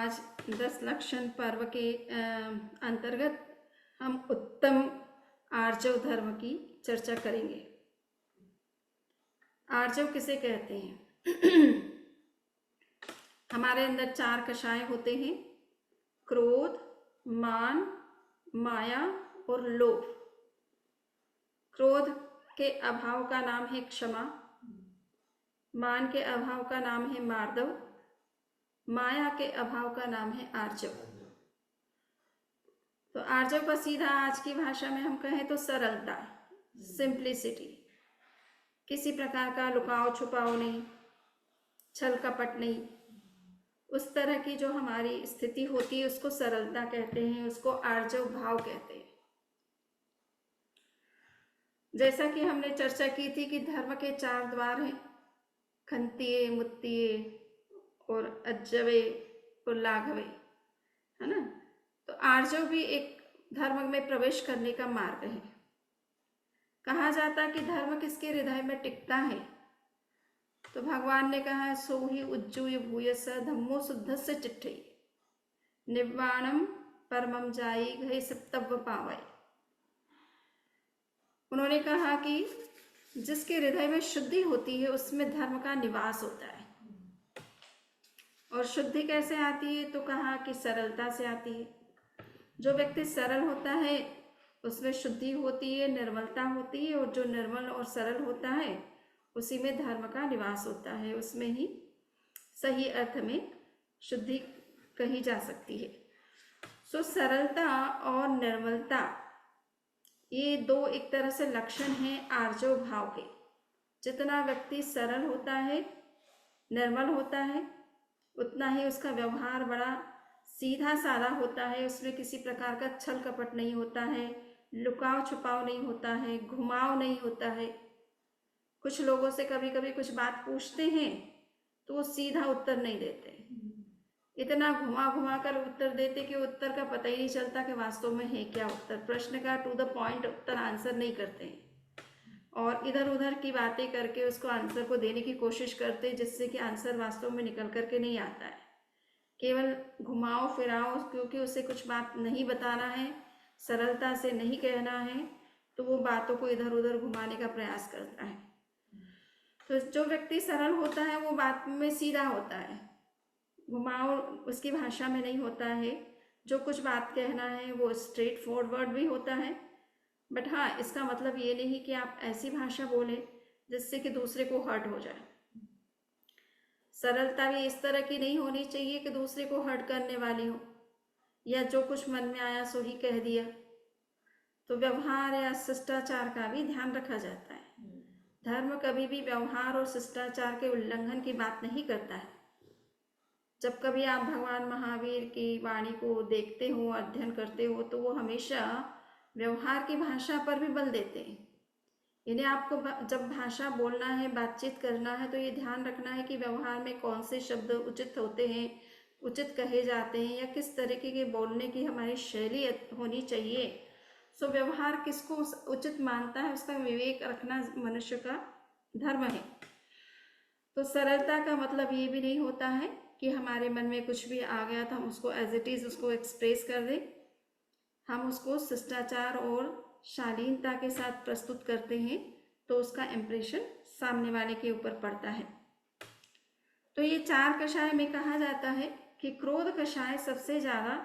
आज 10 लक्षण पर्व के अंतर्गत हम उत्तम आर्जव धर्म की चर्चा करेंगे। आर्जव किसे कहते हैं? हमारे अंदर 4 कषाय होते हैं: क्रोध, मान, माया और लोभ। क्रोध के अभाव का नाम है क्षमा, मान के अभाव का नाम है मार्दव, माया के अभाव का नाम है आर्जव। तो आर्जव का सीधा आज की भाषा में हम कहें तो सरलता, सिंप्लिसिटी। किसी प्रकार का लुकाव छुपाव नहीं, छल कपट नहीं। उस तरह की जो हमारी स्थिति होती है उसको सरलता कहते हैं, उसको आर्जव भाव कहते हैं। जैसा कि हमने चर्चा की थी कि धर्म के 4 द्वार हैं: खंतिये, मुत्तिये और अज्जवे और लाघवे, है ना। तो आर्जव भी एक धर्म में प्रवेश करने का मार्ग है। कहा जाता है कि धर्म किसके हृदय में टिकता है, तो भगवान ने कहा है, सो ही उज्जूय भूयस धम्मो शुद्धस्य चिट्ठई निव्वाणम परमम जाई घई सप्तव पावई। उन्होंने कहा कि जिसके हृदय में शुद्धि होती है उसमें धर्म का निवास होता है। और शुद्धि कैसे आती है, तो कहा कि सरलता से आती है। जो व्यक्ति सरल होता है उसमें शुद्धि होती है, निर्मलता होती है, और जो निर्मल और सरल होता है उसी में धर्म का निवास होता है। उसमें ही सही अर्थ में शुद्धि कही जा सकती है। सो सरलता और निर्मलता, ये 2 एक तरह से लक्षण हैं आर्जव भाव के। जितना व्यक्ति सरल होता है, निर्मल होता है, उतना ही उसका व्यवहार बड़ा सीधा साधा होता है। उसमें किसी प्रकार का छल कपट नहीं होता है, लुकाव छुपाव नहीं होता है, घुमाव नहीं होता है। कुछ लोगों से कभी कभी कुछ बात पूछते हैं तो वो सीधा उत्तर नहीं देते, इतना घुमा घुमा कर उत्तर देते कि उत्तर का पता ही नहीं चलता कि वास्तव में है क्या उत्तर। प्रश्न का टू द पॉइंट उत्तर आंसर नहीं करते हैं और इधर उधर की बातें करके उसको आंसर को देने की कोशिश करते हैं, जिससे कि आंसर वास्तव में निकल करके नहीं आता है। केवल घुमाओ फिराओ, क्योंकि उसे कुछ बात नहीं बताना है, सरलता से नहीं कहना है, तो वो बातों को इधर उधर घुमाने का प्रयास करता है। तो जो व्यक्ति सरल होता है वो बात में सीधा होता है, घुमाओ उसकी भाषा में नहीं होता है। जो कुछ बात कहना है वो स्ट्रेट फॉरवर्ड भी होता है। बट हाँ, इसका मतलब ये नहीं कि आप ऐसी भाषा बोलें जिससे कि दूसरे को हर्ट हो जाए। सरलता भी इस तरह की नहीं होनी चाहिए कि दूसरे को हर्ट करने वाली हो, या जो कुछ मन में आया सो ही कह दिया। तो व्यवहार या शिष्टाचार का भी ध्यान रखा जाता है। धर्म कभी भी व्यवहार और शिष्टाचार के उल्लंघन की बात नहीं करता है। जब कभी आप भगवान महावीर की वाणी को देखते हो, अध्ययन करते हो, तो वो हमेशा व्यवहार की भाषा पर भी बल देते हैं। इन्हें आपको जब भाषा बोलना है, बातचीत करना है, तो ये ध्यान रखना है कि व्यवहार में कौन से शब्द उचित होते हैं, उचित कहे जाते हैं, या किस तरीके के बोलने की हमारी शैली होनी चाहिए। सो व्यवहार किसको उचित मानता है उसका विवेक रखना मनुष्य का धर्म है। तो सरलता का मतलब ये भी नहीं होता है कि हमारे मन में कुछ भी आ गया तो हम उसको एज इट इज़ उसको एक्सप्रेस कर दें। हम उसको शिष्टाचार और शालीनता के साथ प्रस्तुत करते हैं तो उसका इम्प्रेशन सामने वाले के ऊपर पड़ता है। तो ये 4 कषाय में कहा जाता है कि क्रोध कषाय सबसे ज़्यादा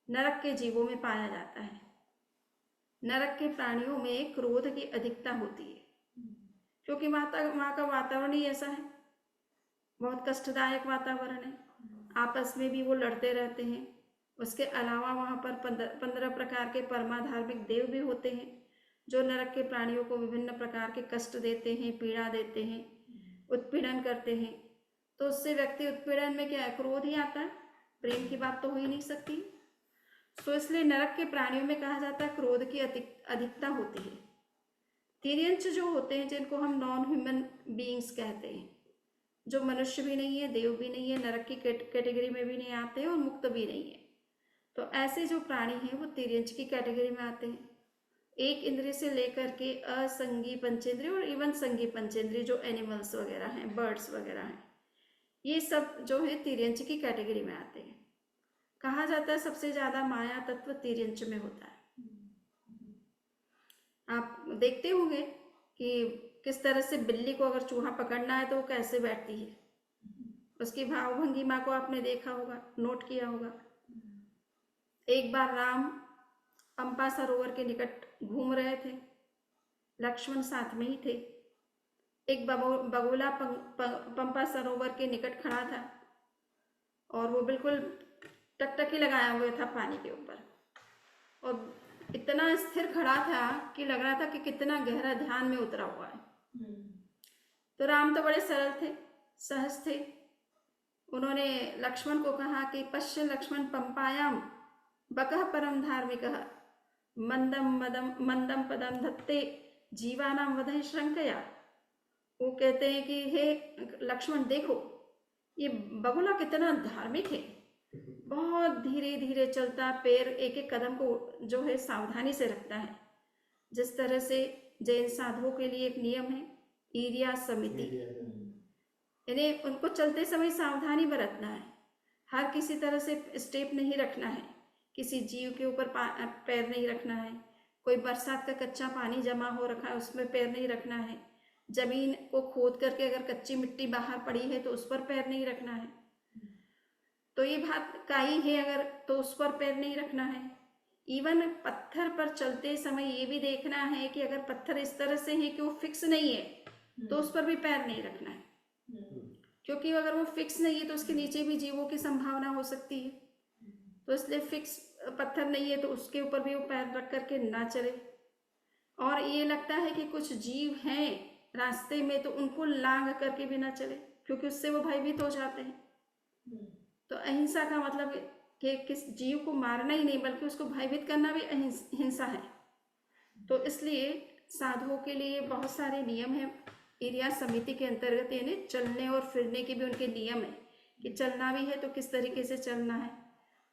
नरक के जीवों में पाया जाता है। नरक के प्राणियों में क्रोध की अधिकता होती है, क्योंकि वहाँ का वातावरण ही ऐसा है, बहुत कष्टदायक वातावरण है। आपस में भी वो लड़ते रहते हैं। उसके अलावा वहाँ पर 15 प्रकार के परमाधार्मिक देव भी होते हैं जो नरक के प्राणियों को विभिन्न प्रकार के कष्ट देते हैं, पीड़ा देते हैं, उत्पीड़न करते हैं। तो उससे व्यक्ति उत्पीड़न में क्या है, क्रोध ही आता है। प्रेम की बात तो हो ही नहीं सकती। तो इसलिए नरक के प्राणियों में कहा जाता है क्रोध की अधिकता होती है। तिर्यंच जो होते हैं, जिनको हम नॉन ह्यूमन बीइंग्स कहते हैं, जो मनुष्य भी नहीं है, देव भी नहीं है, नरक की कैटेगरी में भी नहीं आते हैं और मुक्त भी नहीं है, तो ऐसे जो प्राणी हैं वो तिर्यंच की कैटेगरी में आते हैं। एक इंद्रिय से लेकर के असंगी पंचेंद्रिय और इवन संगी पंचेंद्रिय जो एनिमल्स वगैरह हैं, बर्ड्स वगैरह हैं, ये सब जो है तिर्यंच की कैटेगरी में आते हैं। कहा जाता है सबसे ज्यादा माया तत्व तिर्यंच में होता है। आप देखते होंगे कि किस तरह से बिल्ली को अगर चूहा पकड़ना है तो वो कैसे बैठती है, उसकी भाव भंगिमा को आपने देखा होगा, नोट किया होगा। एक बार राम पंपा सरोवर के निकट घूम रहे थे, लक्ष्मण साथ में ही थे। एक बगुला पंपा सरोवर के निकट खड़ा था और वो बिल्कुल टकटकी लगाया हुआ था पानी के ऊपर, और इतना स्थिर खड़ा था कि लग रहा था कि कितना गहरा ध्यान में उतरा हुआ है। तो राम तो बड़े सरल थे, सहज थे। उन्होंने लक्ष्मण को कहा कि पश्य लक्ष्मण पंपायाम बकः परम धार्मिकः मंदम पदम धत्ते जीवानाम वधे श्रंकया। वो कहते हैं कि हे लक्ष्मण, देखो ये बगुला कितना धार्मिक है, बहुत धीरे धीरे चलता, पैर एक एक कदम को जो है सावधानी से रखता है। जिस तरह से जैन साधुओं के लिए एक नियम है ईर्या समिति, इन्हें उनको चलते समय सावधानी बरतना है, हर किसी तरह से स्टेप नहीं रखना है, किसी जीव के ऊपर पैर नहीं रखना है, कोई बरसात का कच्चा पानी जमा हो रखा है उसमें पैर नहीं रखना है, जमीन को खोद करके अगर कच्ची मिट्टी बाहर पड़ी है तो उस पर पैर नहीं रखना है। तो ये बात काई है अगर तो उस पर पैर नहीं रखना है। इवन पत्थर पर चलते समय ये भी देखना है कि अगर पत्थर इस तरह से है कि वो फिक्स नहीं है तो उस पर भी पैर नहीं रखना है, क्योंकि अगर वो फिक्स नहीं है तो उसके नीचे भी जीवों की संभावना हो सकती है। तो इसलिए फिक्स पत्थर नहीं है तो उसके ऊपर भी वो पैर रख करके ना चले। और ये लगता है कि कुछ जीव हैं रास्ते में तो उनको लांघ करके भी ना चले, क्योंकि उससे वो भयभीत हो जाते हैं। तो अहिंसा का मतलब कि किस जीव को मारना ही नहीं बल्कि उसको भयभीत करना भी हिंसा है। तो इसलिए साधुओं के लिए बहुत सारे नियम हैं। ईर्या समिति के अंतर्गत यानी चलने और फिरने के भी उनके नियम है कि चलना भी है तो किस तरीके से चलना है।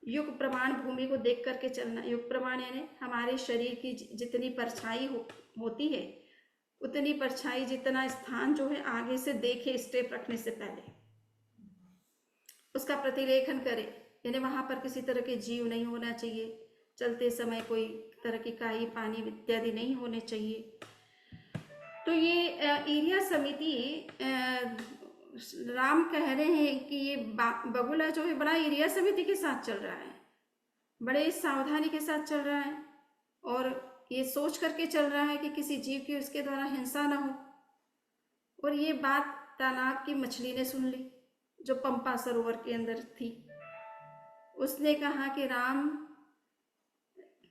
युग प्रमाण भूमि को देख करके चलना। युग प्रमाण यानी हमारे शरीर की जितनी परछाई होती है उतनी परछाई, जितना स्थान जो है आगे से देखे स्टेप रखने से पहले उसका प्रतिलेखन करे, यानी वहां पर किसी तरह के जीव नहीं होना चाहिए, चलते समय कोई तरह की काई पानी इत्यादि नहीं होने चाहिए। तो ये एरिया समिति राम कह रहे हैं कि ये बगुला जो है बड़ा एरिया समिति के साथ चल रहा है, बड़े सावधानी के साथ चल रहा है और ये सोच करके चल रहा है कि किसी जीव की उसके द्वारा हिंसा ना हो। और ये बात तालाब की मछली ने सुन ली जो पंपा सरोवर के अंदर थी। उसने कहा कि राम,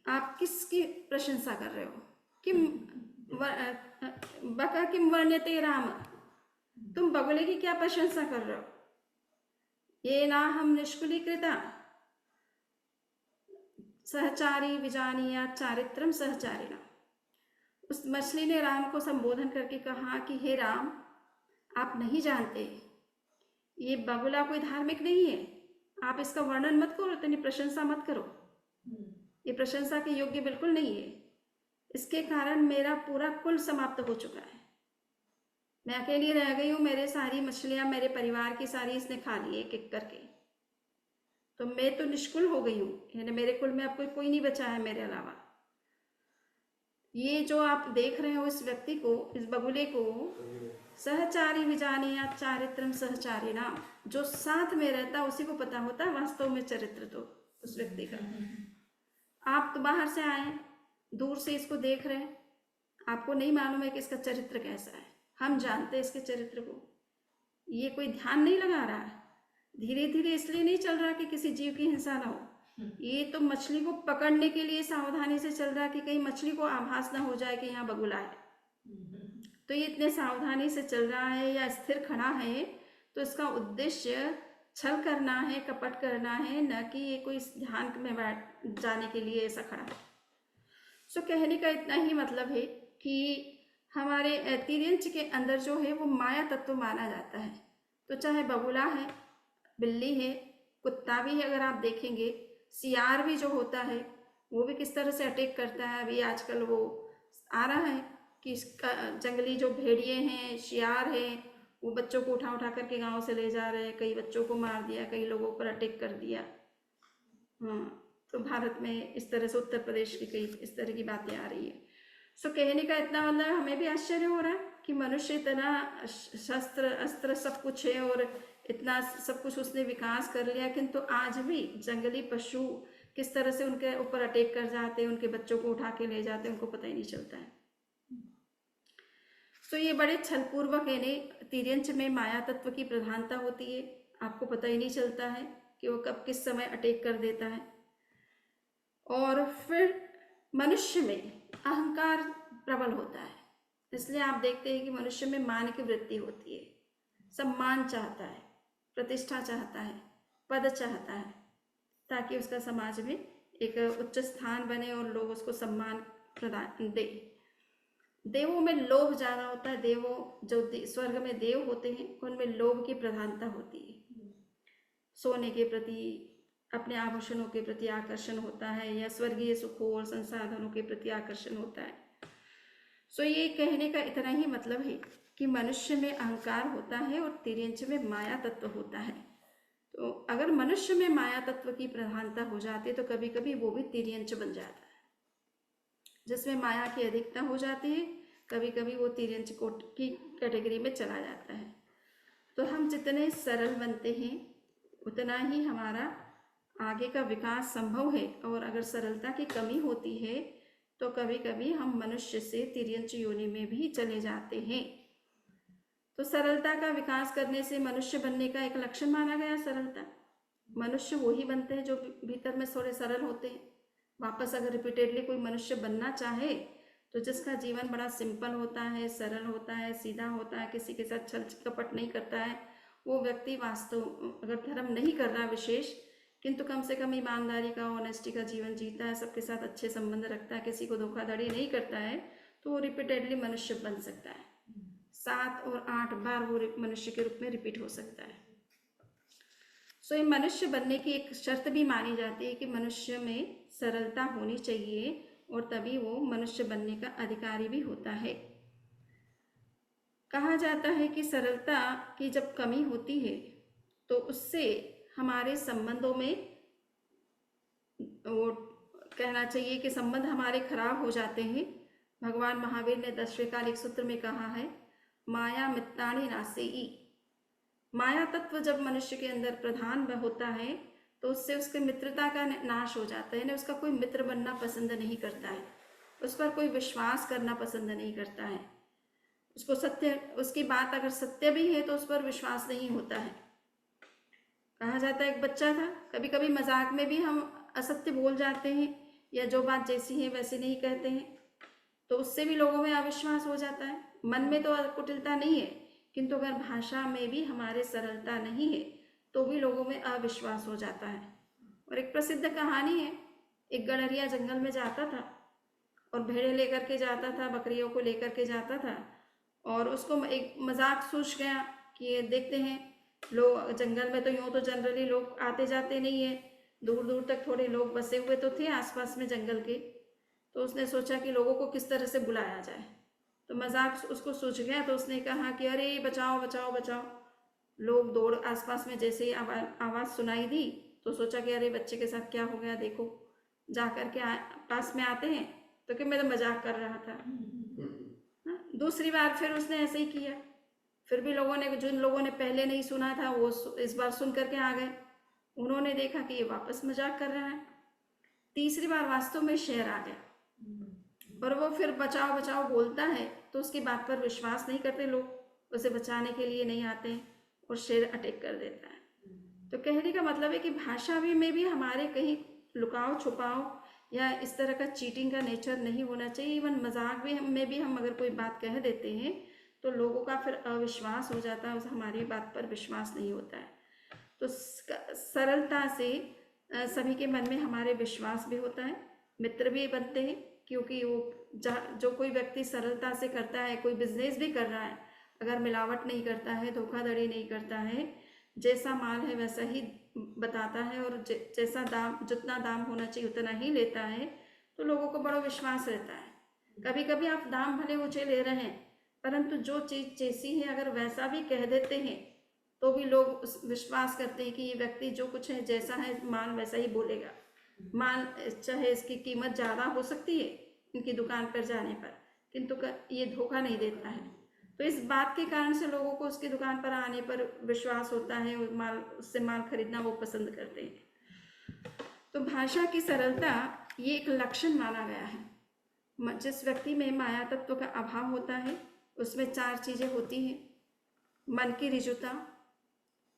आप किसकी प्रशंसा कर रहे हो? किम बका किम वर्ण्यते राम, तुम बगुले की क्या प्रशंसा कर रहे हो? ये ना हम निष्कुलीकृता सहचारी विजानिया चारित्रम सहचारिणा। उस मछली ने राम को संबोधन करके कहा कि हे राम, आप नहीं जानते ये बगुला कोई धार्मिक नहीं है, आप इसका वर्णन मत करो, इतनी प्रशंसा मत करो, ये प्रशंसा के योग्य बिल्कुल नहीं है। इसके कारण मेरा पूरा कुल समाप्त हो चुका है, मैं अकेली रह गई हूँ, मेरे सारी मछलियां मेरे परिवार की सारी इसने खा ली एक एक करके, तो मैं तो निष्कुल हो गई हूँ, यानी मेरे कुल में अब कोई नहीं बचा है मेरे अलावा। ये जो आप देख रहे हो इस व्यक्ति को, इस बगुले को, सहचारी विजानिया चारित्रम सहचारिणा, जो साथ में रहता उसी को पता होता है वास्तव में चरित्र तो उस व्यक्ति का। आप तो बाहर से आए, दूर से इसको देख रहे हैं, आपको नहीं मालूम है कि इसका चरित्र कैसा है। हम जानते हैं इसके चरित्र को। ये कोई ध्यान नहीं लगा रहा है, धीरे धीरे इसलिए नहीं चल रहा कि किसी जीव की हिंसा ना हो, ये तो मछली को पकड़ने के लिए सावधानी से चल रहा है कि कहीं मछली को आभास ना हो जाए कि यहाँ बगुला है। तो ये इतने सावधानी से चल रहा है या स्थिर खड़ा है तो इसका उद्देश्य छल करना है, कपट करना है, न कि ये कोई ध्यान में बैठ जाने के लिए ऐसा खड़ा है। सो कहने का इतना ही मतलब है कि हमारे तिर्यंच के अंदर जो है वो माया तत्व माना जाता है। तो चाहे बगुला है, बिल्ली है, कुत्ता भी है, अगर आप देखेंगे सियार भी जो होता है वो भी किस तरह से अटैक करता है। अभी आजकल वो आ रहा है कि इसका जंगली जो भेड़िए हैं, शियार है, वो बच्चों को उठा उठा करके गांव से ले जा रहे हैं, कई बच्चों को मार दिया, कई लोगों पर अटैक कर दिया। हाँ, तो भारत में इस तरह से उत्तर प्रदेश की कई इस तरह की बातें आ रही है। सो कहने का इतना मतलब हमें भी आश्चर्य हो रहा है कि मनुष्य इतना शस्त्र अस्त्र सब कुछ है और इतना सब कुछ उसने विकास कर लिया, किंतु आज भी जंगली पशु किस तरह से उनके ऊपर अटैक कर जाते हैं, उनके बच्चों को उठा के ले जाते हैं, उनको पता ही नहीं चलता है। तो ये बड़े छलपूर्वक यानी तिर्यंच में माया तत्व की प्रधानता होती है, आपको पता ही नहीं चलता है कि वो कब किस समय अटैक कर देता है। और फिर मनुष्य में अहंकार प्रबल होता है, इसलिए आप देखते हैं कि मनुष्य में मान की वृत्ति होती है, सम्मान चाहता है, प्रतिष्ठा चाहता है, पद चाहता है, ताकि उसका समाज में एक उच्च स्थान बने और लोग उसको सम्मान प्रदान दे। देवों में लोभ ज्यादा होता है, देवों जो स्वर्ग में देव होते हैं उनमें लोभ की प्रधानता होती है, सोने के प्रति, अपने आभूषणों के प्रति आकर्षण होता है, या स्वर्गीय सुखों और संसाधनों के प्रति आकर्षण होता है। सो ये कहने का इतना ही मतलब है कि मनुष्य में अहंकार होता है और तिर्यंच में माया तत्व होता है। तो अगर मनुष्य में माया तत्व की प्रधानता हो जाती है तो कभी कभी वो भी तिर्यंच बन जाता है, जिसमें माया की अधिकता हो जाती है, कभी कभी वो तिर्यंच की कैटेगरी में चला जाता है। तो हम जितने सरल बनते हैं उतना ही हमारा आगे का विकास संभव है, और अगर सरलता की कमी होती है तो कभी कभी हम मनुष्य से तिर्यंच योनि में भी चले जाते हैं। तो सरलता का विकास करने से मनुष्य बनने का एक लक्षण माना गया सरलता। मनुष्य वो ही बनते हैं जो भीतर में थोड़े सरल होते हैं। वापस अगर रिपीटेडली कोई मनुष्य बनना चाहे तो जिसका जीवन बड़ा सिंपल होता है, सरल होता है, सीधा होता है, किसी के साथ छल कपट नहीं करता है, वो व्यक्ति वास्तव अगर धर्म नहीं कर रहा विशेष, किंतु कम से कम ईमानदारी का, ऑनेस्टी का जीवन जीता है, सबके साथ अच्छे संबंध रखता है, किसी को धोखाधड़ी नहीं करता है, तो वो रिपीटेडली मनुष्य बन सकता है। 7 और 8 बार वो मनुष्य के रूप में रिपीट हो सकता है। सो ये मनुष्य बनने की एक शर्त भी मानी जाती है कि मनुष्य में सरलता होनी चाहिए, और तभी वो मनुष्य बनने का अधिकारी भी होता है। कहा जाता है कि सरलता की जब कमी होती है तो उससे हमारे संबंधों में वो कहना चाहिए कि संबंध हमारे खराब हो जाते हैं। भगवान महावीर ने 10वें कालिक सूत्र में कहा है, माया मित्राणि नासेई। माया तत्व जब मनुष्य के अंदर प्रधान होता है तो उससे उसके मित्रता का नाश हो जाता है, उसका कोई मित्र बनना पसंद नहीं करता है, उस पर कोई विश्वास करना पसंद नहीं करता है, उसको सत्य, उसकी बात अगर सत्य भी है तो उस पर विश्वास नहीं होता है। कहा जाता है एक बच्चा था, कभी कभी मजाक में भी हम असत्य बोल जाते हैं या जो बात जैसी है वैसी नहीं कहते हैं, तो उससे भी लोगों में अविश्वास हो जाता है। मन में तो कुटिलता नहीं है, किंतु अगर भाषा में भी हमारे सरलता नहीं है तो भी लोगों में अविश्वास हो जाता है। और एक प्रसिद्ध कहानी है, एक गडरिया जंगल में जाता था और भेड़े लेकर के जाता था, बकरियों को लेकर के जाता था, और उसको एक मजाक सूझ गया कि ये देखते हैं लोग जंगल में तो यूँ तो जनरली लोग आते जाते नहीं है, दूर दूर तक थोड़े लोग बसे हुए तो थे आसपास में जंगल के, तो उसने सोचा कि लोगों को किस तरह से बुलाया जाए। तो मजाक उसको सूझ गया, तो उसने कहा कि अरे बचाओ बचाओ बचाओ। लोग दौड़, आसपास में जैसे ही आवाज़ सुनाई दी तो सोचा कि अरे बच्चे के साथ क्या हो गया, देखो जा कर के पास में आते हैं, तो कि मैं तो मजाक कर रहा था। दूसरी बार फिर उसने ऐसे ही किया, फिर भी लोगों ने, जिन लोगों ने पहले नहीं सुना था वो इस बार सुन करके आ गए, उन्होंने देखा कि ये वापस मजाक कर रहा है। तीसरी बार वास्तव में शेर आ गया और वो फिर बचाओ बचाओ बोलता है, तो उसकी बात पर विश्वास नहीं करते लोग, उसे बचाने के लिए नहीं आते और शेर अटैक कर देता है। तो कहने का मतलब है कि भाषा में भी हमारे कहीं लुकाव छुपाव या इस तरह का चीटिंग का नेचर नहीं होना चाहिए। इवन मजाक में भी हम अगर कोई बात कह देते हैं तो लोगों का फिर अविश्वास हो जाता है, हमारी बात पर विश्वास नहीं होता है। तो सरलता से सभी के मन में हमारे विश्वास भी होता है, मित्र भी बनते हैं, क्योंकि वो जो कोई व्यक्ति सरलता से करता है, कोई बिजनेस भी कर रहा है, अगर मिलावट नहीं करता है, धोखाधड़ी नहीं करता है, जैसा माल है वैसा ही बताता है और जैसा दाम, जितना दाम होना चाहिए उतना ही लेता है, तो लोगों को बड़ा विश्वास रहता है। कभी कभी आप दाम भले ऊंचे ले रहे हैं, परंतु जो चीज़ जैसी है अगर वैसा भी कह देते हैं तो भी लोग विश्वास करते हैं कि ये व्यक्ति जो कुछ है, जैसा है माल वैसा ही बोलेगा। मान चाहे इसकी कीमत ज़्यादा हो सकती है इनकी दुकान पर जाने पर, किंतु ये धोखा नहीं देता है। तो इस बात के कारण से लोगों को उसकी दुकान पर आने पर विश्वास होता है, माल उससे माल खरीदना वो पसंद करते हैं। तो भाषा की सरलता ये एक लक्षण माना गया है। जिस व्यक्ति में माया तत्व का अभाव होता है उसमें 4 चीज़ें होती हैं: मन की ऋजुता,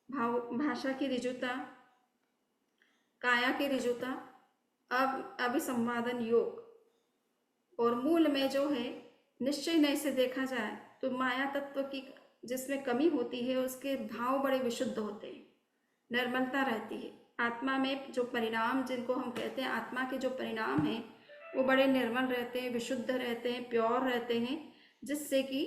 भाषा की ऋजुता, काया की ऋजुता, अभिसंवादन योग, और मूल में जो है निश्चय नय से देखा जाए तो माया तत्व की जिसमें कमी होती है उसके भाव बड़े विशुद्ध होते हैं, निर्मलता रहती है। आत्मा में जो परिणाम जिनको हम कहते हैं आत्मा के जो परिणाम हैं वो बड़े निर्मल रहते हैं, विशुद्ध रहते हैं, प्योर रहते हैं, जिससे कि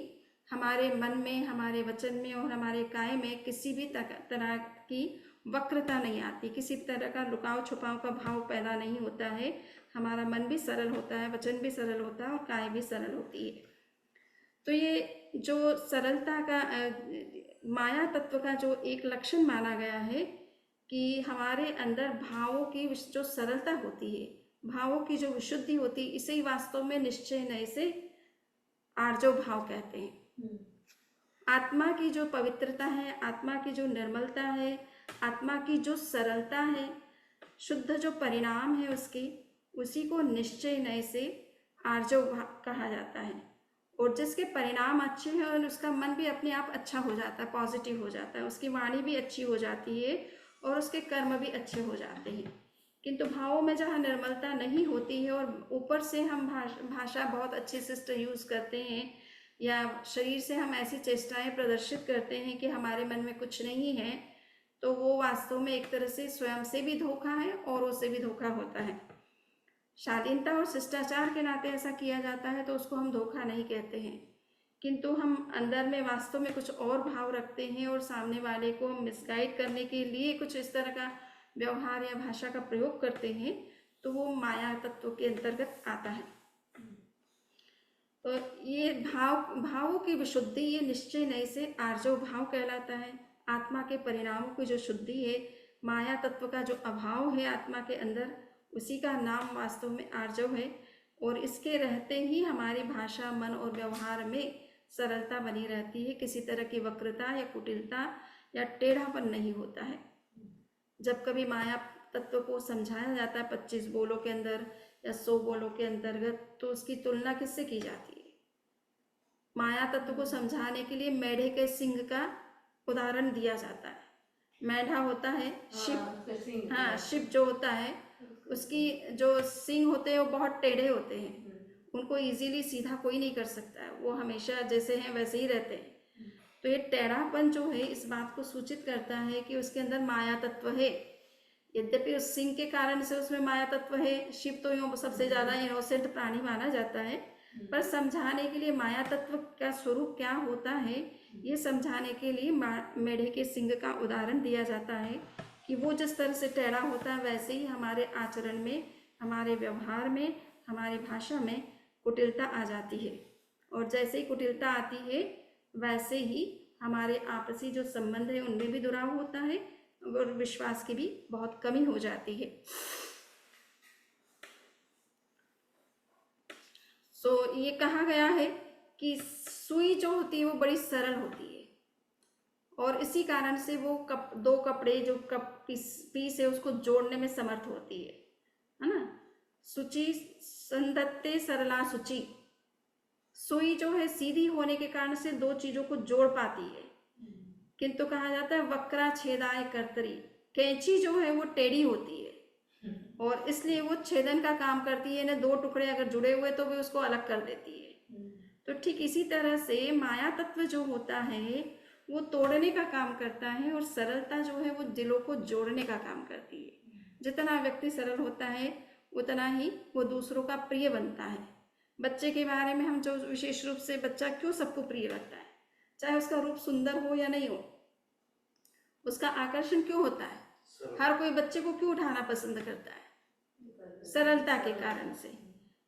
हमारे मन में, हमारे वचन में और हमारे काय में किसी भी तरह की वक्रता नहीं आती, किसी तरह का लुकाव छुपाव का भाव पैदा नहीं होता है। हमारा मन भी सरल होता है, वचन भी सरल होता है और काय भी सरल होती है। तो ये जो सरलता का माया तत्व का जो एक लक्षण माना गया है कि हमारे अंदर भावों की जो सरलता होती है, भावों की जो विशुद्धि होती है, इसे ही वास्तव में निश्चय नय से आर्जव भाव कहते हैं। आत्मा की जो पवित्रता है, आत्मा की जो निर्मलता है, आत्मा की जो सरलता है, शुद्ध जो परिणाम है उसकी, उसी को निश्चय नय से आर्जव कहा जाता है। और जिसके परिणाम अच्छे हैं और उसका मन भी अपने आप अच्छा हो जाता है, पॉजिटिव हो जाता है, उसकी वाणी भी अच्छी हो जाती है और उसके कर्म भी अच्छे हो जाते हैं। किंतु भावों में जहाँ निर्मलता नहीं होती है और ऊपर से हम भाषा बहुत अच्छे से यूज़ करते हैं या शरीर से हम ऐसी चेष्टाएं प्रदर्शित करते हैं कि हमारे मन में कुछ नहीं है, तो वो वास्तव में एक तरह से स्वयं से भी धोखा है और उससे भी धोखा होता है। शालीनता और शिष्टाचार के नाते ऐसा किया जाता है तो उसको हम धोखा नहीं कहते हैं, किंतु हम अंदर में वास्तव में कुछ और भाव रखते हैं और सामने वाले को मिसगाइड करने के लिए कुछ इस तरह का व्यवहार या भाषा का प्रयोग करते हैं, तो वो माया तत्व के अंतर्गत आता है। तो ये भावों की विशुद्धि, ये निश्चय नय से आर्जव भाव कहलाता है। आत्मा के परिणामों की जो शुद्धि है, माया तत्व का जो अभाव है आत्मा के अंदर, उसी का नाम वास्तव में आर्जव है। और इसके रहते ही हमारी भाषा, मन और व्यवहार में सरलता बनी रहती है, किसी तरह की वक्रता या कुटिलता या टेढ़ापन नहीं होता है। जब कभी माया तत्व को समझाया जाता है 25 बोलों के अंदर या 100 बोलों के अंतर्गत, तो उसकी तुलना किससे की जाती है? माया तत्व को समझाने के लिए मेढ़े के सिंग का उदाहरण दिया जाता है। मेढ़ा होता है शिव, हाँ, शिव जो होता है उसकी जो सिंग होते हैं वो बहुत टेढ़े होते हैं, उनको इजीली सीधा कोई नहीं कर सकता है, वो हमेशा जैसे हैं वैसे ही रहते हैं। तो ये टेढ़ापन जो है इस बात को सूचित करता है कि उसके अंदर माया तत्व है। यद्यपि उस सिंह के कारण से उसमें माया तत्व है, शिव तो यूँ सबसे ज़्यादा इनोसेंट प्राणी माना जाता है, पर समझाने के लिए माया तत्व का स्वरूप क्या होता है ये समझाने के लिए मेढ़े के सिंह का उदाहरण दिया जाता है कि वो जिस तरह से टेढ़ा होता है वैसे ही हमारे आचरण में, हमारे व्यवहार में, हमारी भाषा में कुटिलता आ जाती है। और जैसे ही कुटिलता आती है वैसे ही हमारे आपसी जो संबंध है उनमें भी दुराव होता है और विश्वास की भी बहुत कमी हो जाती है। सो ये कहा गया है कि सुई जो होती है वो बड़ी सरल होती है और इसी कारण से वो दो कपड़े जो पीस है उसको जोड़ने में समर्थ होती है ना। सुचि संधत्ते सरला सुचि, सुई जो है सीधी होने के कारण से दो चीजों को जोड़ पाती है, किंतु कहा जाता है वक्रा छेदाए कर्तरी, कैंची जो है वो टेढ़ी होती है और इसलिए वो छेदन का काम करती है ना, दो टुकड़े अगर जुड़े हुए तो भी उसको अलग कर देती है। तो ठीक इसी तरह से माया तत्व जो होता है वो तोड़ने का काम करता है और सरलता जो है वो दिलों को जोड़ने का काम करती है। जितना व्यक्ति सरल होता है उतना ही वो दूसरों का प्रिय बनता है। बच्चे के बारे में हम जो विशेष रूप से, बच्चा क्यों सबको प्रिय लगता है, चाहे उसका रूप सुंदर हो या नहीं हो, उसका आकर्षण क्यों होता है? हर कोई बच्चे को क्यों उठाना पसंद करता है? सरलता के कारण से।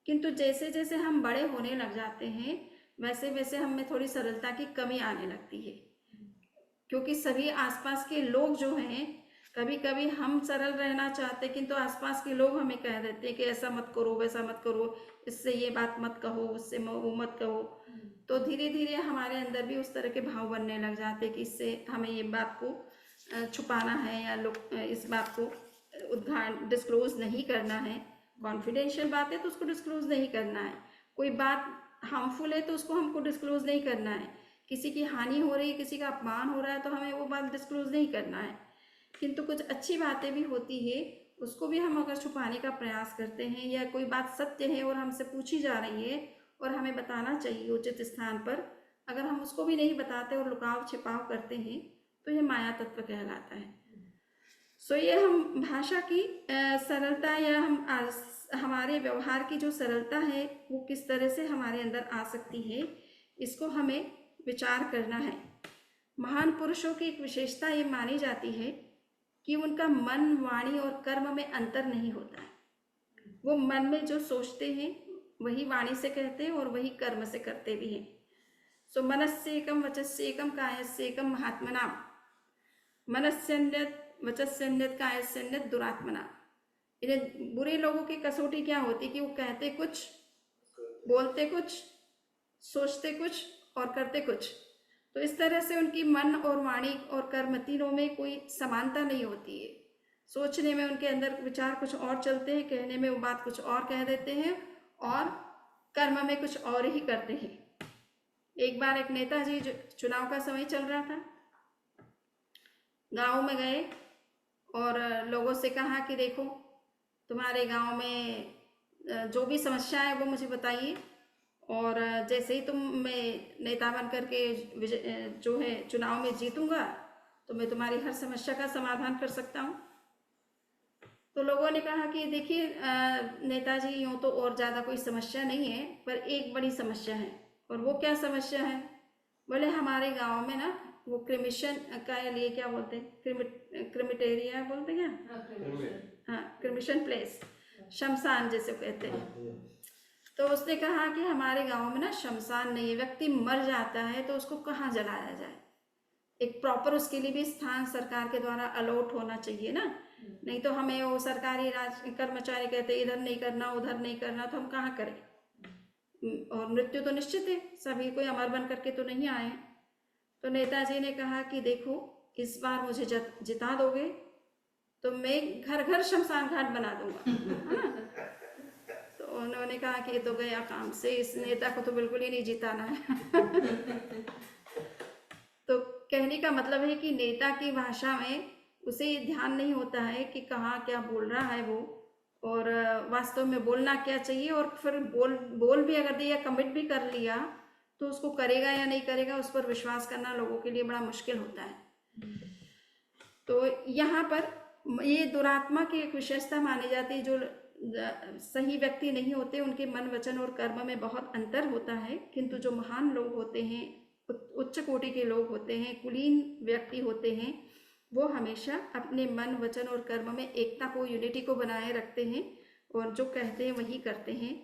किंतु जैसे जैसे हम बड़े होने लग जाते हैं वैसे वैसे हमें थोड़ी सरलता की कमी आने लगती है, क्योंकि सभी आसपास के लोग जो हैं कभी कभी हम सरल रहना चाहते हैं, किंतु आसपास के लोग हमें कह देते हैं कि ऐसा मत करो, वैसा मत करो, इससे ये बात मत कहो, उससे वो मत कहो। तो धीरे धीरे हमारे अंदर भी उस तरह के भाव बनने लग जाते हैं कि इससे हमें ये बात को छुपाना है या लोग इस बात को उद्घाटन डिस्क्लोज नहीं करना है। कॉन्फिडेंशियल बात है तो उसको डिस्क्लोज नहीं करना है। कोई बात हार्मफुल है तो उसको हमको डिस्क्लोज नहीं करना है। किसी की हानि हो रही है, किसी का अपमान हो रहा है, तो हमें वो बात डिस्क्लोज नहीं करना है। किंतु कुछ अच्छी बातें भी होती है, उसको भी हम अगर छुपाने का प्रयास करते हैं, या कोई बात सत्य है और हमसे पूछी जा रही है और हमें बताना चाहिए उचित स्थान पर, अगर हम उसको भी नहीं बताते और लुकाव छिपाव करते हैं, तो ये माया तत्व कहलाता है। सो ये हम भाषा की सरलता या हमारे व्यवहार की जो सरलता है वो किस तरह से हमारे अंदर आ सकती है, इसको हमें विचार करना है। महान पुरुषों की एक विशेषता ये मानी जाती है कि उनका मन, वाणी और कर्म में अंतर नहीं होता है। वो मन में जो सोचते हैं वही वाणी से कहते हैं और वही कर्म से करते भी हैं। सो मनस्येकम वचस्येकम कायस्येकम महात्मनाम, मनस्यन्यत वचस्यन्यत कायस्यन्यत दुरात्मना। इन्हें बुरे लोगों की कसौटी क्या होती कि वो कहते कुछ, बोलते कुछ, सोचते कुछ और करते कुछ। तो इस तरह से उनकी मन और वाणी और कर्म तीनों में कोई समानता नहीं होती है। सोचने में उनके अंदर विचार कुछ और चलते हैं, कहने में वो बात कुछ और कह देते हैं और कर्म में कुछ और ही करते हैं। एक बार एक नेताजी, जो चुनाव का समय चल रहा था, गांव में गए और लोगों से कहा कि देखो, तुम्हारे गांव में जो भी समस्या है वो मुझे बताइए, और जैसे ही मैं नेता बन करके जो है चुनाव में जीतूंगा तो मैं तुम्हारी हर समस्या का समाधान कर सकता हूँ। तो लोगों ने कहा कि देखिए नेताजी, यूँ तो और ज़्यादा कोई समस्या नहीं है, पर एक बड़ी समस्या है। और वो क्या समस्या है? बोले हमारे गांव में ना वो क्रिमिशन का लिए क्या बोलते हैं, क्रिमिटेरिया बोलते हैं क्या? हाँ, क्रिमिशन प्लेस, शमशान जैसे कहते हैं। तो उसने कहा कि हमारे गांव में ना शमशान नहीं है, व्यक्ति मर जाता है तो उसको कहाँ जलाया जाए? एक प्रॉपर उसके लिए भी स्थान सरकार के द्वारा अलॉट होना चाहिए ना। नहीं तो हमें वो सरकारी कर्मचारी कहते इधर नहीं करना, उधर नहीं करना, तो हम कहाँ करें? और मृत्यु तो निश्चित है, सभी कोई अमर बन करके तो नहीं आए। तो नेताजी ने कहा कि देखो, इस बार मुझे जिता दोगे तो मैं घर घर शमशान घाट बना दूंगा। तो उन्होंने कहा कि ये तो गया काम से, इस नेता को तो बिल्कुल ही नहीं जिताना है। तो कहने का मतलब है कि नेता की भाषा में उसे ये ध्यान नहीं होता है कि कहाँ क्या बोल रहा है वो, और वास्तव में बोलना क्या चाहिए, और फिर बोल भी अगर दिया, कमिट भी कर लिया, तो उसको करेगा या नहीं करेगा, उस पर विश्वास करना लोगों के लिए बड़ा मुश्किल होता है। तो यहाँ पर ये दुरात्मा की एक विशेषता मानी जाती है। जो सही व्यक्ति नहीं होते, उनके मन, वचन और कर्म में बहुत अंतर होता है, किंतु जो महान लोग होते हैं, उच्च कोटि के लोग होते हैं, कुलीन व्यक्ति होते हैं, वो हमेशा अपने मन, वचन और कर्म में एकता को, यूनिटी को बनाए रखते हैं, और जो कहते हैं वही करते हैं,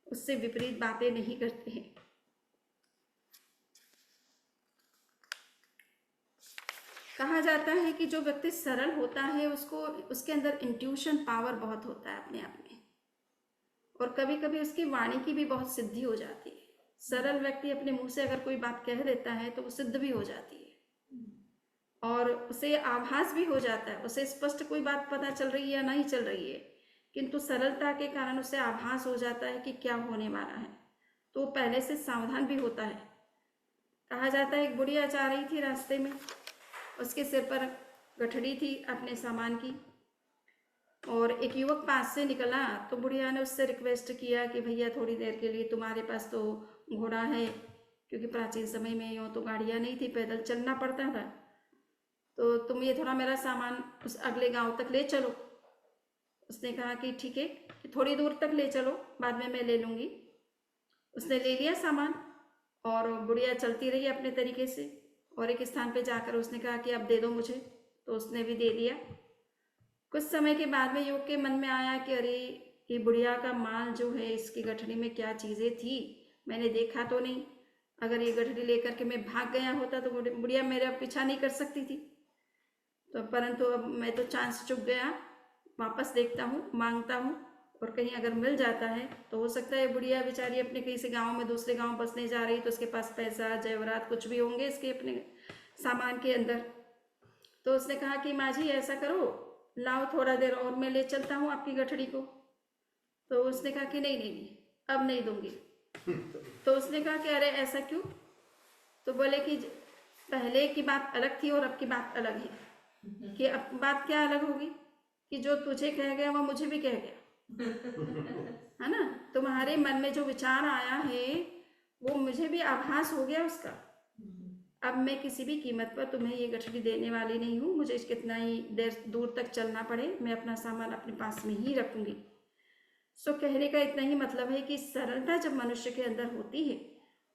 उससे विपरीत बातें नहीं करते हैं। कहा जाता है कि जो व्यक्ति सरल होता है उसके अंदर इंट्यूशन पावर बहुत होता है अपने आप में, और कभी कभी उसकी वाणी की भी बहुत सिद्धि हो जाती है। सरल व्यक्ति अपने मुंह से अगर कोई बात कह देता है तो वो सिद्ध भी हो जाती है, और उसे आभास भी हो जाता है, उसे स्पष्ट कोई बात पता चल रही है या नहीं चल रही है, किंतु सरलता के कारण उसे आभास हो जाता है कि क्या होने वाला है, तो वो पहले से सावधान भी होता है। कहा जाता है एक बुढ़िया जा रही थी रास्ते में, उसके सिर पर गठड़ी थी अपने सामान की, और एक युवक पास से निकला तो बुढ़िया ने उससे रिक्वेस्ट किया कि भैया थोड़ी देर के लिए, तुम्हारे पास तो घोड़ा है, क्योंकि प्राचीन समय में यूँ तो गाड़ियाँ नहीं थी, पैदल चलना पड़ता था, तो तुम ये थोड़ा मेरा सामान उस अगले गांव तक ले चलो। उसने कहा कि ठीक है, कि थोड़ी दूर तक ले चलो, बाद में मैं ले लूँगी। उसने ले लिया सामान और बुढ़िया चलती रही अपने तरीके से, और एक स्थान पे जाकर उसने कहा कि अब दे दो मुझे, तो उसने भी दे दिया। कुछ समय के बाद में युवक के मन में आया कि अरे, ये बुढ़िया का माल जो है, इसकी गठड़ी में क्या चीज़ें थी, मैंने देखा तो नहीं, अगर ये गठड़ी लेकर के मैं भाग गया होता तो बुढ़िया मेरा पीछा नहीं कर सकती थी। तो परंतु अब मैं तो चांस चुक गया, वापस देखता हूँ, मांगता हूँ, और कहीं अगर मिल जाता है तो हो सकता है बुढ़िया बेचारी अपने किसी गांव में दूसरे गांव बसने जा रही तो उसके पास पैसा जेवरात कुछ भी होंगे इसके अपने सामान के अंदर। तो उसने कहा कि माँ जी ऐसा करो, लाओ थोड़ा देर और मैं ले चलता हूँ आपकी गठड़ी को। तो उसने कहा कि नहीं नहीं नहीं अब नहीं दूंगी। तो उसने कहा कि अरे ऐसा क्यों? तो बोले कि पहले की बात अलग थी और अब की बात अलग है। कि अब बात क्या अलग होगी कि जो तुझे कह गया वो मुझे भी कह गया, है ना। तुम्हारे मन में जो विचार आया है वो मुझे भी आभास हो गया उसका। अब मैं किसी भी कीमत पर तुम्हें ये गठड़ी देने वाली नहीं हूँ, मुझे कितना ही देर दूर तक चलना पड़े मैं अपना सामान अपने पास में ही रखूंगी। सो कहने का इतना ही मतलब है कि सरलता जब मनुष्य के अंदर होती है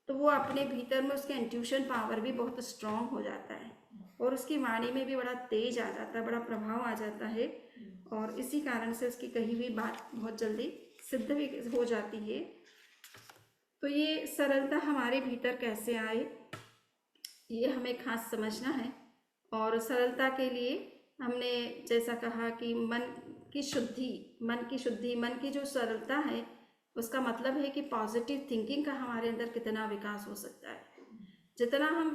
तो वो अपने भीतर में उसका इंट्यूशन पावर भी बहुत स्ट्रांग हो जाता है और उसकी वाणी में भी बड़ा तेज आ जाता है, बड़ा प्रभाव आ जाता है, और इसी कारण से उसकी कही हुई बात बहुत जल्दी सिद्ध भी हो जाती है। तो ये सरलता हमारे भीतर कैसे आए ये हमें खास समझना है। और सरलता के लिए हमने जैसा कहा कि मन की शुद्धि, मन की जो सरलता है उसका मतलब है कि पॉजिटिव थिंकिंग का हमारे अंदर कितना विकास हो सकता है। जितना हम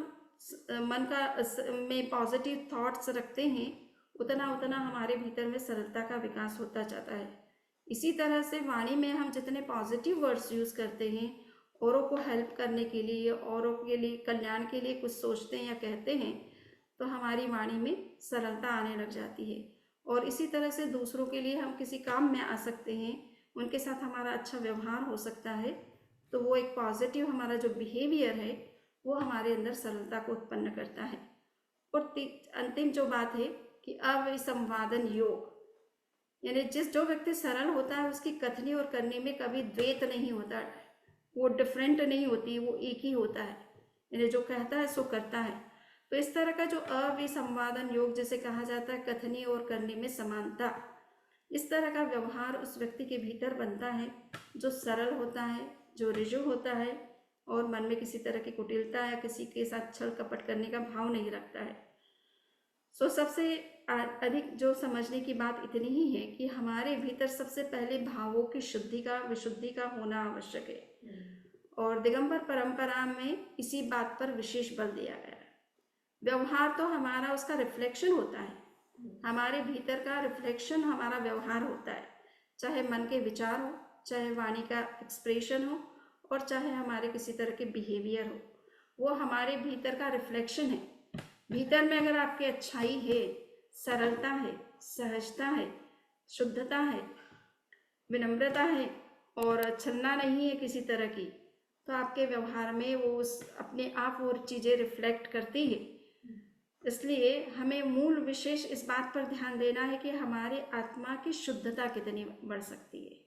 मन का में पॉजिटिव थॉट्स रखते हैं उतना उतना हमारे भीतर में सरलता का विकास होता जाता है। इसी तरह से वाणी में हम जितने पॉजिटिव वर्ड्स यूज़ करते हैं, औरों को हेल्प करने के लिए, औरों के लिए कल्याण के लिए कुछ सोचते हैं या कहते हैं, तो हमारी वाणी में सरलता आने लग जाती है। और इसी तरह से दूसरों के लिए हम किसी काम में आ सकते हैं, उनके साथ हमारा अच्छा व्यवहार हो सकता है, तो वो एक पॉजिटिव हमारा जो बिहेवियर है वो हमारे अंदर सरलता को उत्पन्न करता है। और अंतिम जो बात है कि अविसंवादन योग, यानी जो व्यक्ति सरल होता है उसकी कथनी और करने में कभी द्वैत नहीं होता, वो डिफरेंट नहीं होती, वो एक ही होता है, यानी जो कहता है सो करता है। तो इस तरह का जो अविसंवादन योग जिसे कहा जाता है कथनी और करने में समानता, इस तरह का व्यवहार उस व्यक्ति के भीतर बनता है जो सरल होता है, जो ऋजु होता है और मन में किसी तरह की कुटिलता या किसी के साथ छल कपट करने का भाव नहीं रखता है। सो सबसे अधिक जो समझने की बात इतनी ही है कि हमारे भीतर सबसे पहले भावों की विशुद्धि का होना आवश्यक है। और दिगंबर परंपरा में इसी बात पर विशेष बल दिया गया है। व्यवहार तो हमारा उसका रिफ्लेक्शन होता है, हमारे भीतर का रिफ्लेक्शन हमारा व्यवहार होता है, चाहे मन के विचार हो, चाहे वाणी का एक्सप्रेशन हो, और चाहे हमारे किसी तरह के बिहेवियर हो, वो हमारे भीतर का रिफ्लेक्शन है। भीतर में अगर आपकी अच्छाई है, सरलता है, सहजता है, शुद्धता है, विनम्रता है और छलना नहीं है किसी तरह की, तो आपके व्यवहार में वो उस अपने आप वो चीज़ें रिफ्लेक्ट करती है। इसलिए हमें मूल विशेष इस बात पर ध्यान देना है कि हमारे आत्मा की शुद्धता कितनी बढ़ सकती है,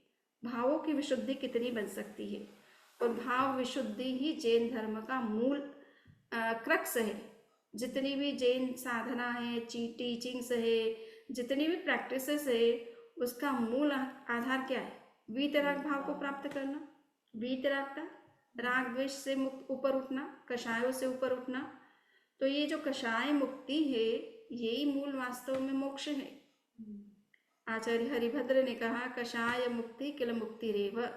भावों की विशुद्धि कितनी बन सकती है। और भाव विशुद्धि ही जैन धर्म का मूल क्रक्स है। जितनी भी जैन साधना है, टीचिंग्स है, जितनी भी प्रैक्टिसेस है, उसका मूल आधार क्या है? वीतराग भाव को प्राप्त करना, वीतरागता, राग द्वेष से मुक्त ऊपर उठना, कषायों से ऊपर उठना। तो ये जो कषाय मुक्ति है यही मूल वास्तव में मोक्ष है। आचार्य हरिभद्र ने कहा कषाय मुक्ति किल मुक्ति रेव,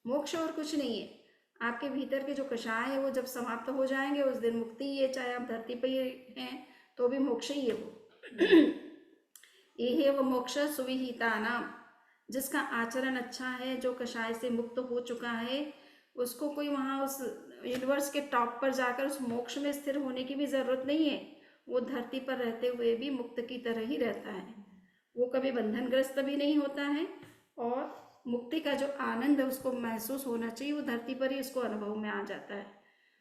मोक्ष और कुछ नहीं है। आपके भीतर के जो कषाय है वो जब समाप्त हो जाएंगे उस दिन मुक्ति ही है, चाहे आप धरती पर ही हैं तो भी मोक्ष ही है वो। ये वो मोक्ष सुविहिता नाम, जिसका आचरण अच्छा है, जो कषाय से मुक्त हो चुका है, उसको कोई वहाँ उस यूनिवर्स के टॉप पर जाकर उस मोक्ष में स्थिर होने की भी ज़रूरत नहीं है। वो धरती पर रहते हुए भी मुक्त की तरह ही रहता है, वो कभी बंधनग्रस्त भी नहीं होता है, और मुक्ति का जो आनंद है उसको महसूस होना चाहिए, वो धरती पर ही उसको अनुभव में आ जाता है।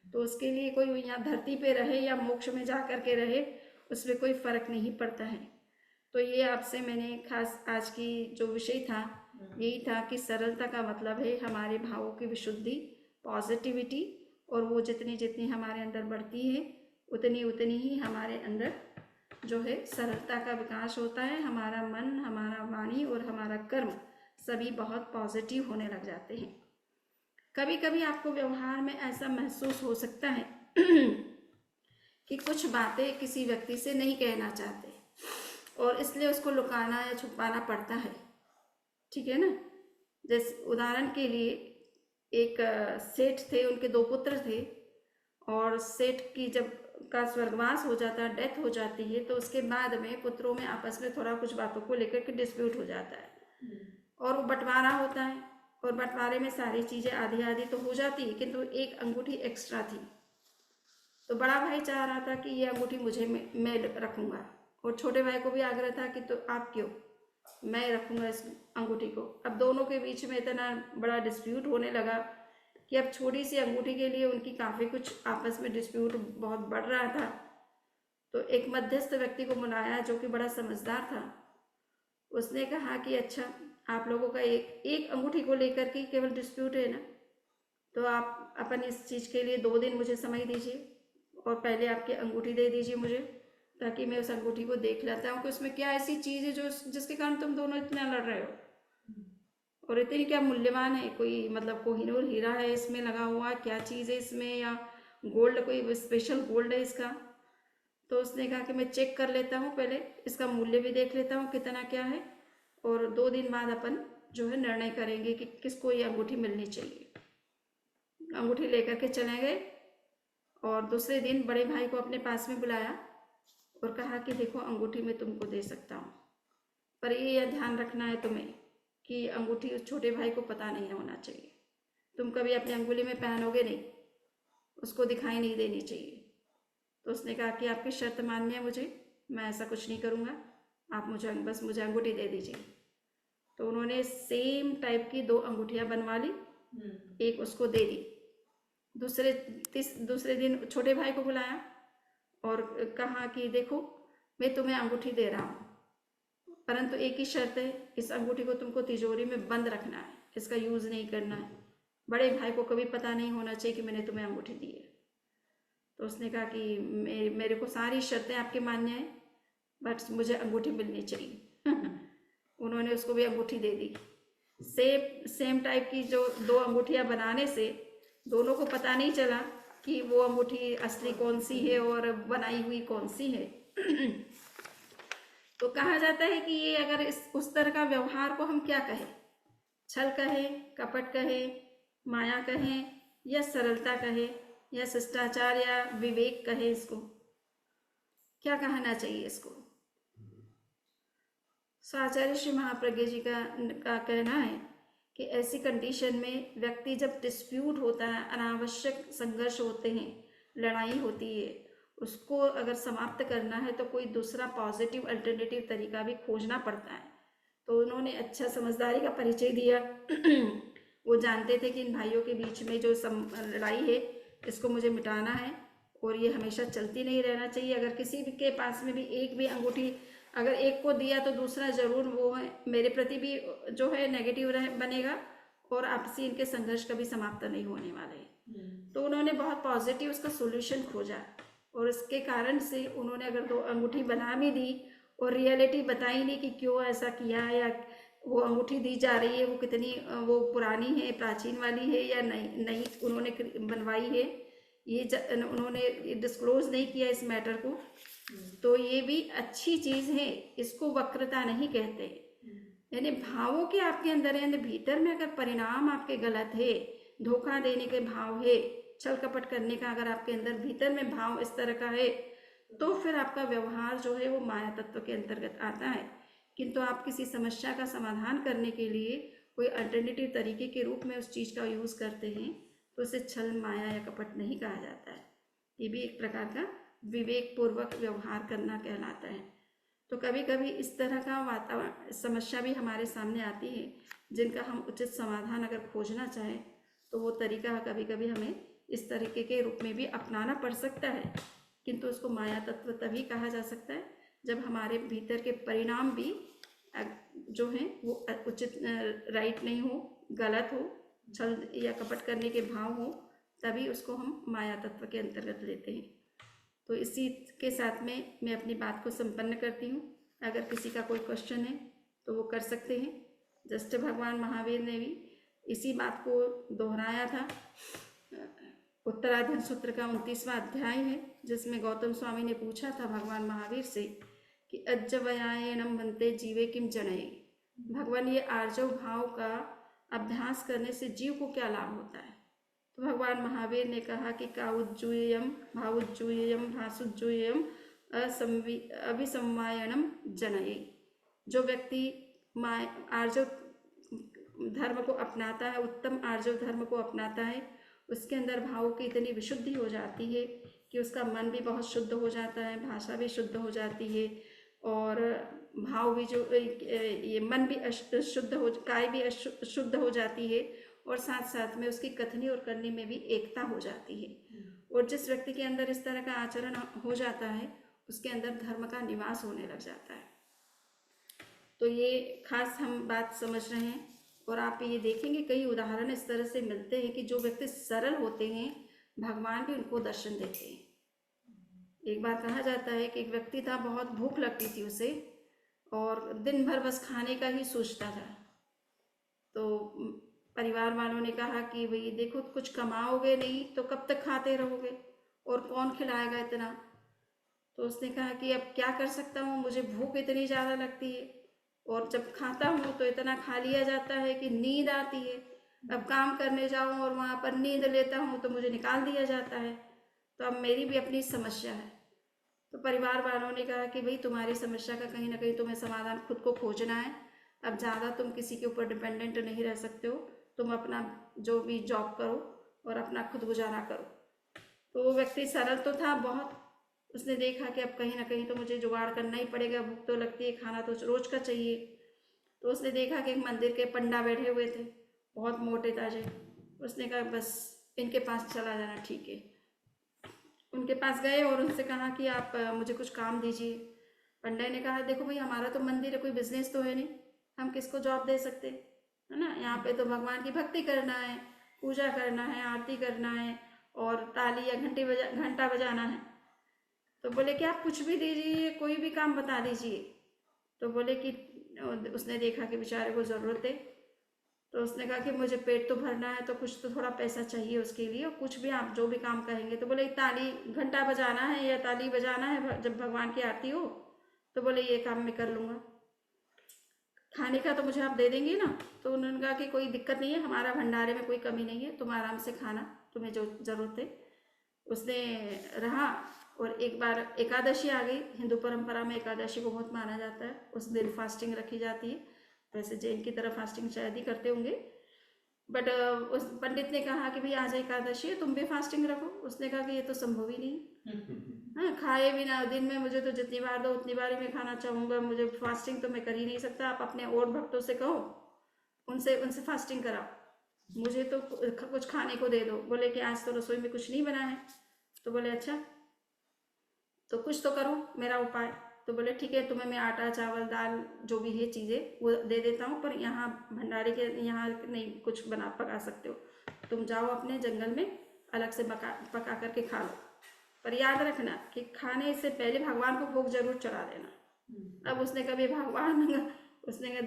तो उसके लिए कोई यहाँ धरती पे रहे या मोक्ष में जा कर के रहे, उसमें कोई फर्क नहीं पड़ता है। तो ये आपसे मैंने खास आज की जो विषय था यही था कि सरलता का मतलब है हमारे भावों की विशुद्धि, पॉजिटिविटी, और वो जितनी जितनी हमारे अंदर बढ़ती है उतनी उतनी ही हमारे अंदर जो है सरलता का विकास होता है। हमारा मन, हमारा वाणी और हमारा कर्म सभी बहुत पॉजिटिव होने लग जाते हैं। कभी कभी आपको व्यवहार में ऐसा महसूस हो सकता है कि कुछ बातें किसी व्यक्ति से नहीं कहना चाहते, और इसलिए उसको लुकाना या छुपाना पड़ता है, ठीक है ना। जैसे उदाहरण के लिए एक सेठ थे, उनके 2 पुत्र थे, और सेठ की जब का स्वर्गवास हो जाता है, डेथ हो जाती है, तो उसके बाद में पुत्रों में आपस में थोड़ा कुछ बातों को लेकर के डिस्प्यूट हो जाता है, और वो बंटवारा होता है, और बंटवारे में सारी चीज़ें आधी आधी तो हो जाती है, किंतु एक अंगूठी एक्स्ट्रा थी। तो बड़ा भाई चाह रहा था कि ये अंगूठी मुझे मैं रखूँगा, और छोटे भाई को भी आग्रह था कि तो आप क्यों, मैं रखूँगा इस अंगूठी को। अब दोनों के बीच में इतना बड़ा डिस्प्यूट होने लगा कि अब छोटी सी अंगूठी के लिए उनकी काफ़ी कुछ आपस में डिस्प्यूट बहुत बढ़ रहा था। तो एक मध्यस्थ व्यक्ति को बुलाया जो कि बड़ा समझदार था। उसने कहा कि अच्छा, आप लोगों का एक अंगूठी को लेकर के केवल डिस्प्यूट है ना, तो आप अपन इस चीज़ के लिए 2 दिन मुझे समय दीजिए, और पहले आपकी अंगूठी दे दीजिए मुझे, ताकि मैं उस अंगूठी को देख लेता हूँ कि उसमें क्या ऐसी चीज़ है जो जिसके कारण तुम दोनों इतना लड़ रहे हो, और इतनी क्या मूल्यवान है, कोई मतलब कोहिनूर हीरा है इसमें लगा हुआ, क्या चीज़ है इसमें, या गोल्ड, कोई स्पेशल गोल्ड है इसका। तो उसने कहा कि मैं चेक कर लेता हूँ, पहले इसका मूल्य भी देख लेता हूँ कितना क्या है, और 2 दिन बाद अपन जो है निर्णय करेंगे कि किसको ये अंगूठी मिलनी चाहिए। अंगूठी लेकर के चले गए, और दूसरे दिन बड़े भाई को अपने पास में बुलाया और कहा कि देखो, अंगूठी मैं तुमको दे सकता हूँ, पर ये ध्यान रखना है तुम्हें कि अंगूठी उस छोटे भाई को पता नहीं होना चाहिए, तुम कभी अपनी अंगुली में पहनोगे नहीं, उसको दिखाई नहीं देनी चाहिए। तो उसने कहा कि आपकी शर्त माननी है मुझे, मैं ऐसा कुछ नहीं करूँगा, आप मुझे मुझे अंगूठी दे दीजिए। तो उन्होंने सेम टाइप की 2 अंगूठियाँ बनवा ली, एक उसको दे दी। दूसरे दिन छोटे भाई को बुलाया और कहा कि देखो, मैं तुम्हें अंगूठी दे रहा हूँ, परंतु एक ही शर्त है, इस अंगूठी को तुमको तिजोरी में बंद रखना है, इसका यूज़ नहीं करना है, बड़े भाई को कभी पता नहीं होना चाहिए कि मैंने तुम्हें अंगूठी दी है। तो उसने कहा कि मेरे को सारी शर्तें आपकी मान्य है, बट मुझे अंगूठी मिलनी चाहिए। उन्होंने उसको भी अंगूठी दे दी। सेम टाइप की जो 2 अंगूठियाँ बनाने से दोनों को पता नहीं चला कि वो अंगूठी असली कौन सी है और बनाई हुई कौन सी है। तो कहा जाता है कि ये अगर उस तरह का व्यवहार को हम क्या कहें, छल कहें, कपट कहें, माया कहें, या सरलता कहें, या शिष्टाचार, या विवेक कहें, इसको क्या कहना चाहिए इसको। आचार्य श्री महाप्रज्ञ जी का कहना है कि ऐसी कंडीशन में व्यक्ति जब डिस्प्यूट होता है, अनावश्यक संघर्ष होते हैं, लड़ाई होती है, उसको अगर समाप्त करना है तो कोई दूसरा पॉजिटिव अल्टरनेटिव तरीका भी खोजना पड़ता है। तो उन्होंने अच्छा समझदारी का परिचय दिया। वो जानते थे कि इन भाइयों के बीच में जो लड़ाई है, इसको मुझे मिटाना है, और ये हमेशा चलती नहीं रहना चाहिए। अगर किसी भी के पास में भी एक भी अंगूठी, अगर एक को दिया तो दूसरा ज़रूर वो है मेरे प्रति भी जो है नेगेटिव बनेगा, और आपसी इनके संघर्ष कभी समाप्त नहीं होने वाले हैं। तो उन्होंने बहुत पॉजिटिव उसका सोल्यूशन खोजा, और इसके कारण से उन्होंने अगर 2 अंगूठी बना भी दी और रियलिटी बताई नहीं कि क्यों ऐसा किया, या वो अंगूठी दी जा रही है वो कितनी वो पुरानी है, प्राचीन वाली है, या नई उन्होंने बनवाई है, ये उन्होंने डिस्क्लोज नहीं किया इस मैटर को, तो ये भी अच्छी चीज़ है, इसको वक्रता नहीं कहते। यानी भावों के आपके अंदर है, भीतर में अगर परिणाम आपके गलत है, धोखा देने के भाव है, छल कपट करने का अगर आपके अंदर भीतर में भाव इस तरह का है, तो फिर आपका व्यवहार जो है वो माया तत्व के अंतर्गत आता है। किंतु आप किसी समस्या का समाधान करने के लिए कोई अल्टरनेटिव तरीके के रूप में उस चीज़ का यूज़ करते हैं, तो उसे छल, माया या कपट नहीं कहा जाता है। ये भी एक प्रकार का विवेक पूर्वक व्यवहार करना कहलाता है। तो कभी कभी इस तरह का वातावरण समस्या भी हमारे सामने आती है, जिनका हम उचित समाधान अगर खोजना चाहें, तो वो तरीका कभी कभी हमें इस तरीके के रूप में भी अपनाना पड़ सकता है। किंतु उसको माया तत्व तभी कहा जा सकता है जब हमारे भीतर के परिणाम भी जो हैं वो उचित राइट नहीं हो, गलत हो, छल या कपट करने के भाव हो, तभी उसको हम माया तत्व के अंतर्गत लेते हैं। तो इसी के साथ में मैं अपनी बात को संपन्न करती हूँ। अगर किसी का कोई क्वेश्चन है तो वो कर सकते हैं। जस्ट भगवान महावीर ने भी इसी बात को दोहराया था। उत्तराधन सूत्र का 29वां अध्याय है, जिसमें गौतम स्वामी ने पूछा था भगवान महावीर से कि अज्जवयायनम बनते जीवे किम जनये। भगवान, ये आर्जव भाव का अभ्यास करने से जीव को क्या लाभ होता है? तो भगवान महावीर ने कहा कि काउज्जूयम भावुज्जूयम भासुज्जूयम अभिसंवायनम जनये। जो व्यक्ति आर्जव धर्म को अपनाता है, उत्तम आर्जव धर्म को अपनाता है, उसके अंदर भावों की इतनी विशुद्धि हो जाती है कि उसका मन भी बहुत शुद्ध हो जाता है, भाषा भी शुद्ध हो जाती है, और भाव भी जो ये मन भी शुद्ध हो, काय भी शुद्ध हो जाती है, और साथ साथ में उसकी कथनी और करनी में भी एकता हो जाती है। और जिस व्यक्ति के अंदर इस तरह का आचरण हो जाता है, उसके अंदर धर्म का निवास होने लग जाता है। तो ये खास हम बात समझ रहे हैं, और आप ये देखेंगे कई उदाहरण इस तरह से मिलते हैं कि जो व्यक्ति सरल होते हैं, भगवान भी उनको दर्शन देते हैं। एक बार कहा जाता है कि एक व्यक्ति था, बहुत भूख लगती थी उसे, और दिन भर बस खाने का ही सोचता था। तो परिवार वालों ने कहा कि भाई देखो, कुछ कमाओगे नहीं तो कब तक खाते रहोगे, और कौन खिलाएगा इतना। तो उसने कहा कि अब क्या कर सकता हूँ, मुझे भूख इतनी ज़्यादा लगती है, और जब खाता हूँ तो इतना खा लिया जाता है कि नींद आती है। अब काम करने जाऊँ और वहाँ पर नींद लेता हूँ तो मुझे निकाल दिया जाता है। तो अब मेरी भी अपनी समस्या है। तो परिवार वालों ने कहा कि भाई तुम्हारी समस्या का कहीं ना कहीं तुम्हें समाधान खुद को खोजना है। अब ज़्यादा तुम किसी के ऊपर डिपेंडेंट नहीं रह सकते हो, तुम अपना जो भी जॉब करो और अपना खुद गुजारा करो। तो वो व्यक्ति सरल तो था बहुत, उसने देखा कि अब कहीं ना कहीं तो मुझे जुगाड़ करना ही पड़ेगा, भूख तो लगती है, खाना तो रोज का चाहिए। तो उसने देखा कि एक मंदिर के पंडा बैठे हुए थे, बहुत मोटे ताजे। उसने कहा बस इनके पास चला जाना ठीक है। उनके पास गए और उनसे कहा कि आप मुझे कुछ काम दीजिए। पंडा ने कहा देखो भाई, हमारा तो मंदिर है, कोई बिजनेस तो है नहीं, हम किसको जॉब दे सकते, है ना। यहाँ पे तो भगवान की भक्ति करना है, पूजा करना है, आरती करना है, और ताली या घंटा बजाना है। तो बोले कि आप कुछ भी दीजिए, कोई भी काम बता दीजिए। तो बोले कि उसने देखा कि बेचारे को ज़रूरत है, तो उसने कहा कि मुझे पेट तो भरना है, तो कुछ तो थोड़ा पैसा चाहिए उसके लिए, और कुछ भी आप जो भी काम कहेंगे। तो बोले ताली घंटा बजाना है या ताली बजाना है जब भगवान की आरती हो, तो बोले ये काम मैं कर लूँगा। खाने का तो मुझे आप दे देंगे ना। तो उन्होंने कहा कि कोई दिक्कत नहीं है, हमारा भंडारे में कोई कमी नहीं है, तुम आराम से खाना, तुम्हें जो ज़रूरत है। उसने रहा, और एक बार एकादशी आ गई। हिंदू परंपरा में एकादशी को बहुत माना जाता है, उस दिन फास्टिंग रखी जाती है। वैसे जैन की तरह फास्टिंग शायद ही करते होंगे, बट उस पंडित ने कहा कि भाई आज एकादशी है, तुम भी फास्टिंग रखो। उसने कहा कि ये तो संभव ही नहीं, हाँ खाए बिना दिन में मुझे तो जितनी बार दो उतनी बार ही मैं खाना चाहूँगा, मुझे फास्टिंग तो मैं कर ही नहीं सकता। आप अपने और भक्तों से कहो, उनसे फास्टिंग कराओ, मुझे तो कुछ खाने को दे दो। बोले कि आज तो रसोई में कुछ नहीं बना है। तो बोले अच्छा, तो कुछ तो करो मेरा उपाय। तो बोले ठीक है, तुम्हें मैं आटा चावल दाल जो भी है चीज़ें वो दे देता हूँ, पर यहाँ भंडारे के यहाँ नहीं कुछ पका सकते हो, तुम जाओ अपने जंगल में अलग से पका करके खा लो, पर याद रखना कि खाने से पहले भगवान को भोग जरूर चढ़ा देना। अब उसने कभी उसने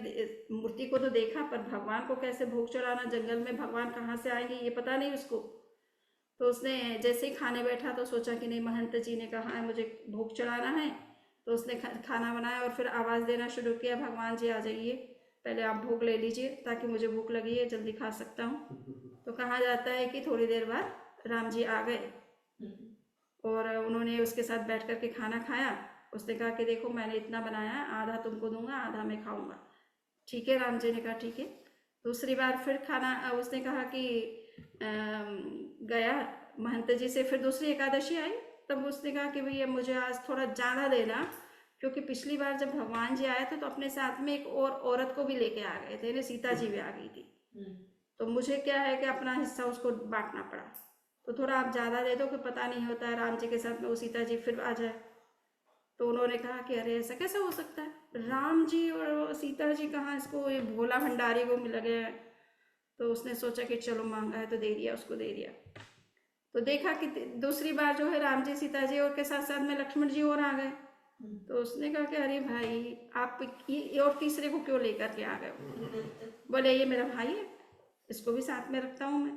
मूर्ति को तो देखा, पर भगवान को कैसे भोग चढ़ाना, जंगल में भगवान कहाँ से आएंगे ये पता नहीं उसको। तो उसने जैसे ही खाने बैठा तो सोचा कि नहीं, महंत जी ने कहा है मुझे भोग चढ़ाना है। तो उसने खाना बनाया और फिर आवाज़ देना शुरू किया, भगवान जी आ जाइए, पहले आप भोग ले लीजिए ताकि मुझे भूख लगी है, जल्दी खा सकता हूँ। तो कहा जाता है कि थोड़ी देर बाद राम जी आ गए और उन्होंने उसके साथ बैठ कर के खाना खाया। उसने कहा कि देखो मैंने इतना बनाया, आधा तुमको दूंगा आधा मैं खाऊंगा। ठीक है, राम जी ने कहा ठीक है। दूसरी बार फिर खाना उसने कहा कि गया महंत जी से, फिर दूसरी एकादशी आई, तब उसने कहा कि भैया मुझे आज थोड़ा ज़्यादा देना, क्योंकि पिछली बार जब भगवान जी आए थे तो अपने साथ में एक और औरत को भी लेके आ गए थे, सीता जी भी आ गई थी, तो मुझे क्या है कि अपना हिस्सा उसको बांटना पड़ा। तो थोड़ा आप ज़्यादा दे दो कि पता नहीं होता है राम जी के साथ में वो सीता जी फिर आ जाए। तो उन्होंने कहा कि अरे ऐसा कैसे हो सकता है, राम जी और सीता जी कहाँ, इसको ये भोला भंडारी को मिल गया। तो उसने सोचा कि चलो मांगा है तो दे दिया, उसको दे दिया। तो देखा कि दूसरी बार जो है राम जी सीता जी और के साथ साथ में लक्ष्मण जी और आ गए। तो उसने कहा कि अरे भाई आप ये और तीसरे को क्यों लेकर के आ गए। बोले ये मेरा भाई है, इसको भी साथ में रखता हूँ मैं।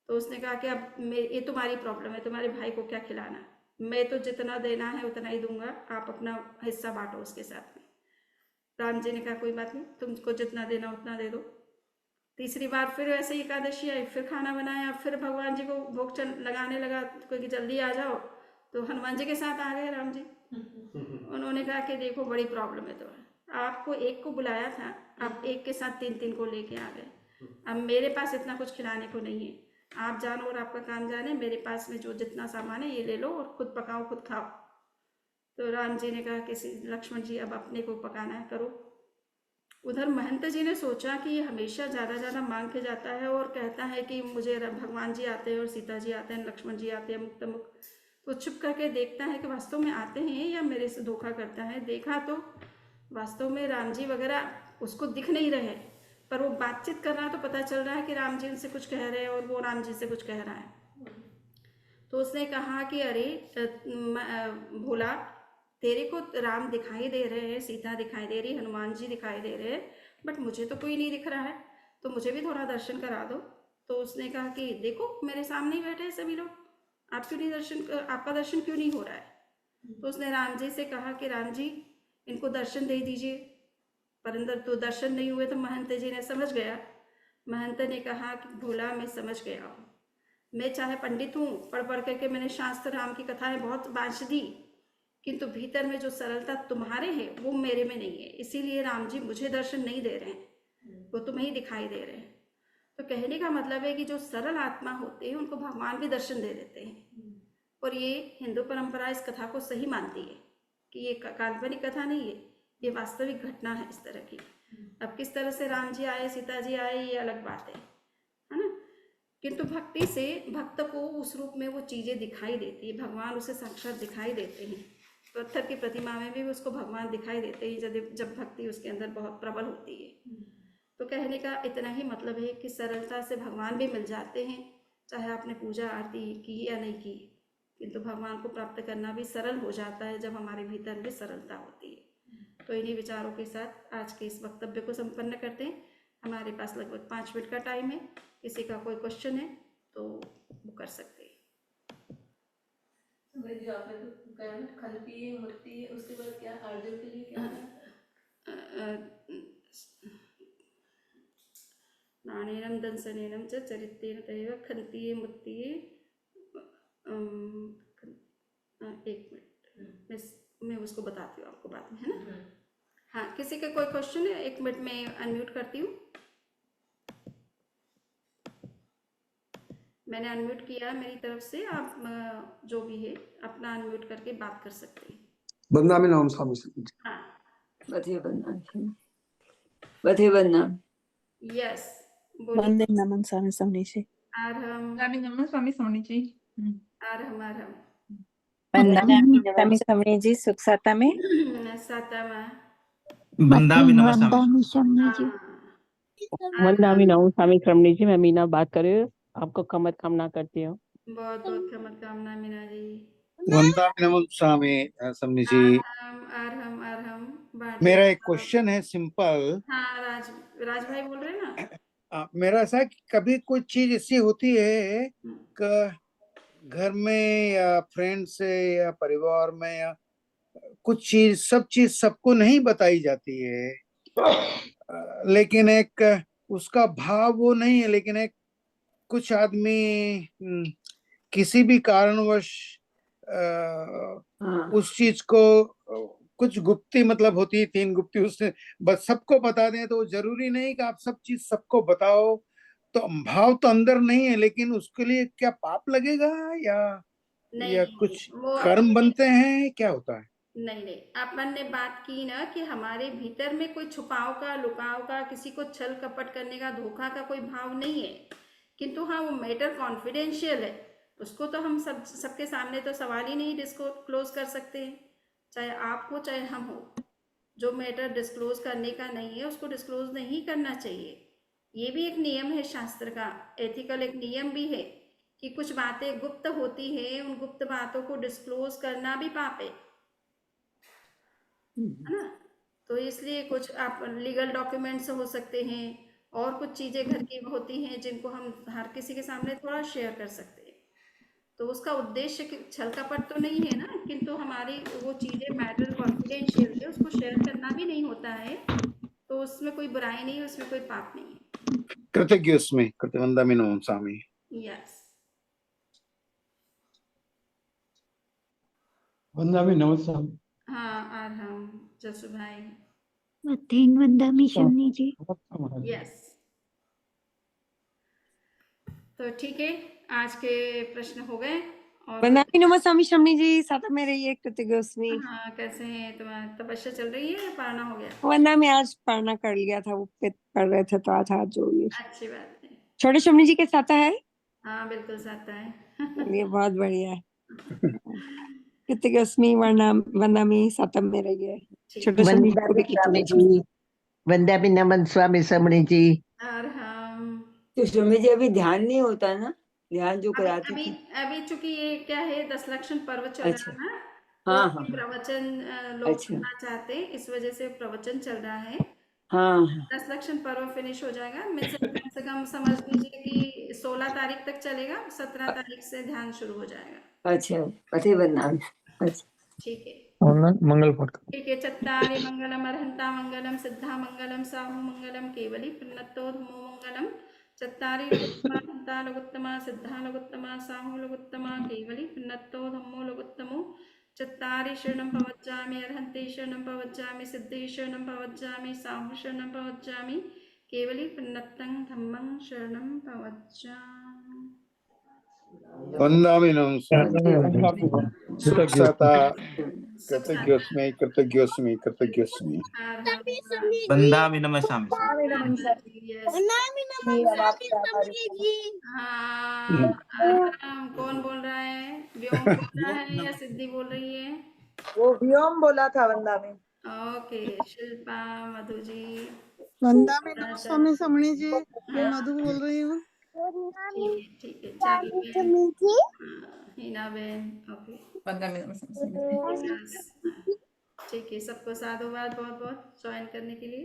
तो उसने कहा कि अब ये तुम्हारी प्रॉब्लम है, तुम्हारे भाई को क्या खिलाना, मैं तो जितना देना है उतना ही दूंगा, आप अपना हिस्सा बांटो उसके साथ में। राम जी ने कहा कोई बात नहीं, तुमको जितना देना उतना दे दो। तीसरी बार फिर वैसे ही एकादशी आई, फिर खाना बनाया, फिर भगवान जी को भोग लगाने लगा, क्योंकि जल्दी आ जाओ। तो हनुमान जी के साथ आ गए राम जी। उन्होंने कहा कि देखो बड़ी प्रॉब्लम है, तो आपको एक को बुलाया था, आप एक के साथ 3-3 को लेके आ गए। अब मेरे पास इतना कुछ खिलाने को नहीं है, आप जानो और आपका काम जाने, मेरे पास में जो जितना सामान है ये ले लो और खुद पकाओ खुद खाओ। तो राम जी ने कहा कि लक्ष्मण जी अब अपने को पकाना है, करो। उधर महंत जी ने सोचा कि ये हमेशा ज़्यादा मांग के जाता है और कहता है कि मुझे भगवान जी आते हैं और सीता जी आते हैं, लक्ष्मण जी आते हैं मुक्त मुक्त। तो चुप करके देखता है कि वास्तव में आते हैं या मेरे से धोखा करता है। देखा तो वास्तव में राम जी वगैरह उसको दिख नहीं रहे, पर वो बातचीत कर रहा है तो पता चल रहा है कि राम जी उनसे कुछ कह रहे हैं और वो राम जी से कुछ कह रहा है। तो उसने कहा कि अरे भोला, तेरे को राम दिखाई दे रहे हैं, सीता दिखाई दे रही, हनुमान जी दिखाई दे रहे हैं, बट मुझे तो कोई नहीं दिख रहा है, तो मुझे भी थोड़ा दर्शन करा दो। तो उसने कहा कि देखो मेरे सामने ही बैठे हैं सभी लोग, आप क्यों नहीं आपका दर्शन क्यों नहीं हो रहा है। तो उसने राम जी से कहा कि राम जी इनको दर्शन दे दीजिए, पर अंदर तो दर्शन नहीं हुए। तो महंत जी ने समझ गया। महंत ने कहा कि भोला मैं समझ गया हूँ, मैं चाहे पंडित हूँ, पढ़ पढ़ करके मैंने शास्त्र राम की कथाएं बहुत बांच दी, किंतु भीतर में जो सरलता तुम्हारे है वो मेरे में नहीं है, इसीलिए राम जी मुझे दर्शन नहीं दे रहे हैं, वो तुम्हें ही दिखाई दे रहे हैं। तो कहने का मतलब है कि जो सरल आत्मा होते हैं उनको भगवान भी दर्शन दे देते हैं। और ये हिंदू परंपरा इस कथा को सही मानती है कि ये काल्पनिक कथा नहीं है, ये वास्तविक घटना है इस तरह की। अब किस तरह से राम जी आए सीता जी आए ये अलग बात है ना। किंतु भक्ति से भक्त को उस रूप में वो चीजें दिखाई देती है, भगवान उसे साक्षात दिखाई देते हैं। पत्थर की प्रतिमा में भी उसको भगवान दिखाई देते हैं जब भक्ति उसके अंदर बहुत प्रबल होती है। तो कहने का इतना ही मतलब है कि सरलता से भगवान भी मिल जाते हैं, चाहे आपने पूजा आरती की या नहीं की, किंतु भगवान को प्राप्त करना भी सरल हो जाता है जब हमारे भीतर भी सरलता होती है। तो इन्हीं विचारों के साथ आज के इस वक्तव्य को संपन्न करते हैं। हमारे पास लगभग 5 मिनट का टाइम है, किसी का कोई क्वेश्चन है तो वो कर सकते हैं। खलपी मूर्ति उसके बाद क्या अर्जुन के लिए क्या नाणेनं दंसनेनं च चरित्रेण तैव खन्तिये मुत्तिये। एक मिनट मैं उसको बताती हूँ आपको बाद में, है ना। हाँ, किसी का कोई क्वेश्चन है? 1 मिनट में अनम्यूट करती हूँ। मैंने अनम्यूट किया मेरी तरफ से, आप जो भी है अपना अनम्यूट करके बात कर सकते हैं। बंदामी नाम स्वामी। हाँ, बधे बन्ना यस बोलिए। वंदे नमन स्वामी स्वामी जी। आरहम स्वामी नमन स्वामी स्वामी जी। आरहम आरहम वंदनामि नमन स्वामी जी। सुख साता में सातमा बंदामी नमः स्वामी। वंदनामि स्वामी जी। वंदनामि नमः स्वामी श्रमणी जी। मैं मीना बात कर रही हूँ, आपको कमत कामना करती हूँ। बहुत बहुत क्षमा कामना मीना जी। वंदनामि नमः स्वामी समनी जी। आरहम आरहम मेरा एक क्वेश्चन है सिंपल। हाँ, राज भाई बोल रहे हैं ना। मेरा ऐसा कि कभी कोई चीज ऐसी होती है कि घर में या फ्रेंड से या परिवार में या कुछ चीज सब चीज सबको नहीं बताई जाती है, लेकिन एक उसका भाव वो नहीं है, लेकिन एक कुछ आदमी किसी भी कारणवश उस चीज को कुछ गुप्ती मतलब होती है, 3 गुप्ती उसने बस सबको बता दें, तो जरूरी नहीं कि आप सब चीज सबको बताओ। तो भाव तो अंदर नहीं है, लेकिन उसके लिए क्या पाप लगेगा या कुछ कर्म बनते हैं, क्या होता है? नहीं, अपन ने बात की ना कि हमारे भीतर में कोई छुपाव का, लुकाव का, किसी को छल कपट करने का, धोखा का कोई भाव नहीं है, किंतु हाँ वो मैटर कॉन्फिडेंशियल है, उसको तो हम सबके सामने तो सवाल ही नहीं डिस्क्लोज कर सकते हैं, चाहे आप हो चाहे हम हो। जो मैटर डिस्क्लोज करने का नहीं है उसको डिस्क्लोज नहीं करना चाहिए। ये भी एक नियम है शास्त्र का, एथिकल एक नियम भी है कि कुछ बातें गुप्त होती है, उन गुप्त बातों को डिस्क्लोज करना भी पाप है ना। तो इसलिए कुछ आप लीगल डॉक्यूमेंट्स हो सकते हैं और कुछ चीजें घर की होती हैं जिनको हम हर किसी के सामने थोड़ा शेयर कर सकते हैं। तो उसका उद्देश्य छल कपट तो नहीं है ना, किंतु हमारी वो चीजें मैटर कॉन्फिडेंशियल है, उसको शेयर करना भी नहीं होता है, तो उसमें कोई बुराई नहीं है, उसमें कोई पाप नहीं है। कृतज्ञोस्मि कृतवंदामि नमस्कामि। यस। वंदामि नमस्कामि। हाँ, आरहम जसु भाई। मतेन वंदामि शमनी जी। यस। तो ठीक है, आज के प्रश्न हो गए। और वंदामि नमस्कामि शमनी जी, साथ में रहिए। कृतज्ञोस्मि। हाँ, कैसे हैं तुम्हारी तपस्या चल रही है या पारना हो गया? वंदामि आज पढ़ना कर लिया था, वो पढ़ रहे थे तो आज हाथ जोड़ लिए। अच्छी बात है। छोटे शमनी जी के साथ है। हाँ बिल्कुल साता है। ये बहुत बढ़िया है। कृतज्ञोस्मि वंदामि साथ में रहिए। ठीक। छोटे शमनी जी को भी स्वामी कृतज्ञोस्मि। जी, वंदे नमन स्वामी समणी जी। और हम तो स्वामी जी अभी ध्यान नहीं होता ना, ध्यान जो अभी कराती अभी थी। अभी चूंकि ये क्या है, 10 लक्षण पर्व चल अच्छा। रहा है ना, तो हाँ, अभी हाँ, प्रवचन लोग अच्छा। सुनना चाहते हैं, इस वजह से प्रवचन चल रहा है। हाँ, हाँ, 10 लक्षण पर्व फिनिश हो जाएगा, मीन्स कम से कम समझ लीजिए कि 16 तारीख तक चलेगा, 17 तारीख से ध्यान शुरू हो जाएगा। अच्छा। पति बदनाम। अच्छा। ठीक है। मंगल पाठ करो। ठीक है। चत्तारि मंगलम अर्हंता मंगलम सिद्धा मंगलम साहु मंगलम केवली पुण्यतो धमो मंगलम। चत्तारि लघुत्तमा अर्हंता लघुत्तमा सिद्धा लघुत्तमा साहु लघुत्तमा केवली पुण्यतो धम्मो लघुत्तमो। चत्तारि शरणं प्रवज्जामि अर्हन्ते शरणं प्रवज्जामि सिद्धे शरणं प्रवज्जामि साहु शरणं प्रवज्जामि केवली पुण्यतं धम्मं शरणं प्रवज्जामि। वंदामि नमस्कामि। सुखसता सुख साथ कृतज्ञोस्मि कृतज्ञोस्मि कृतज्ञोस्मि। वंदामि नमस्कामि। यस। हम्म। हाँ, कौन बोल रहा है? व्योम बोल रहा है या सिद्धि बोल रही है? वो व्योम बोला था वंदा में। ओके, शिल्पा, मधु जी। वंदा में राजा। स्वामी समणी जी, मैं हाँ, मधु बोल रही हूँ। ठीक है, चालू बहन, हिना बहन, ओके। विकास, हाँ, ठीक है, सबको साधुवाद बहुत बहुत ज्वाइन करने के लिए।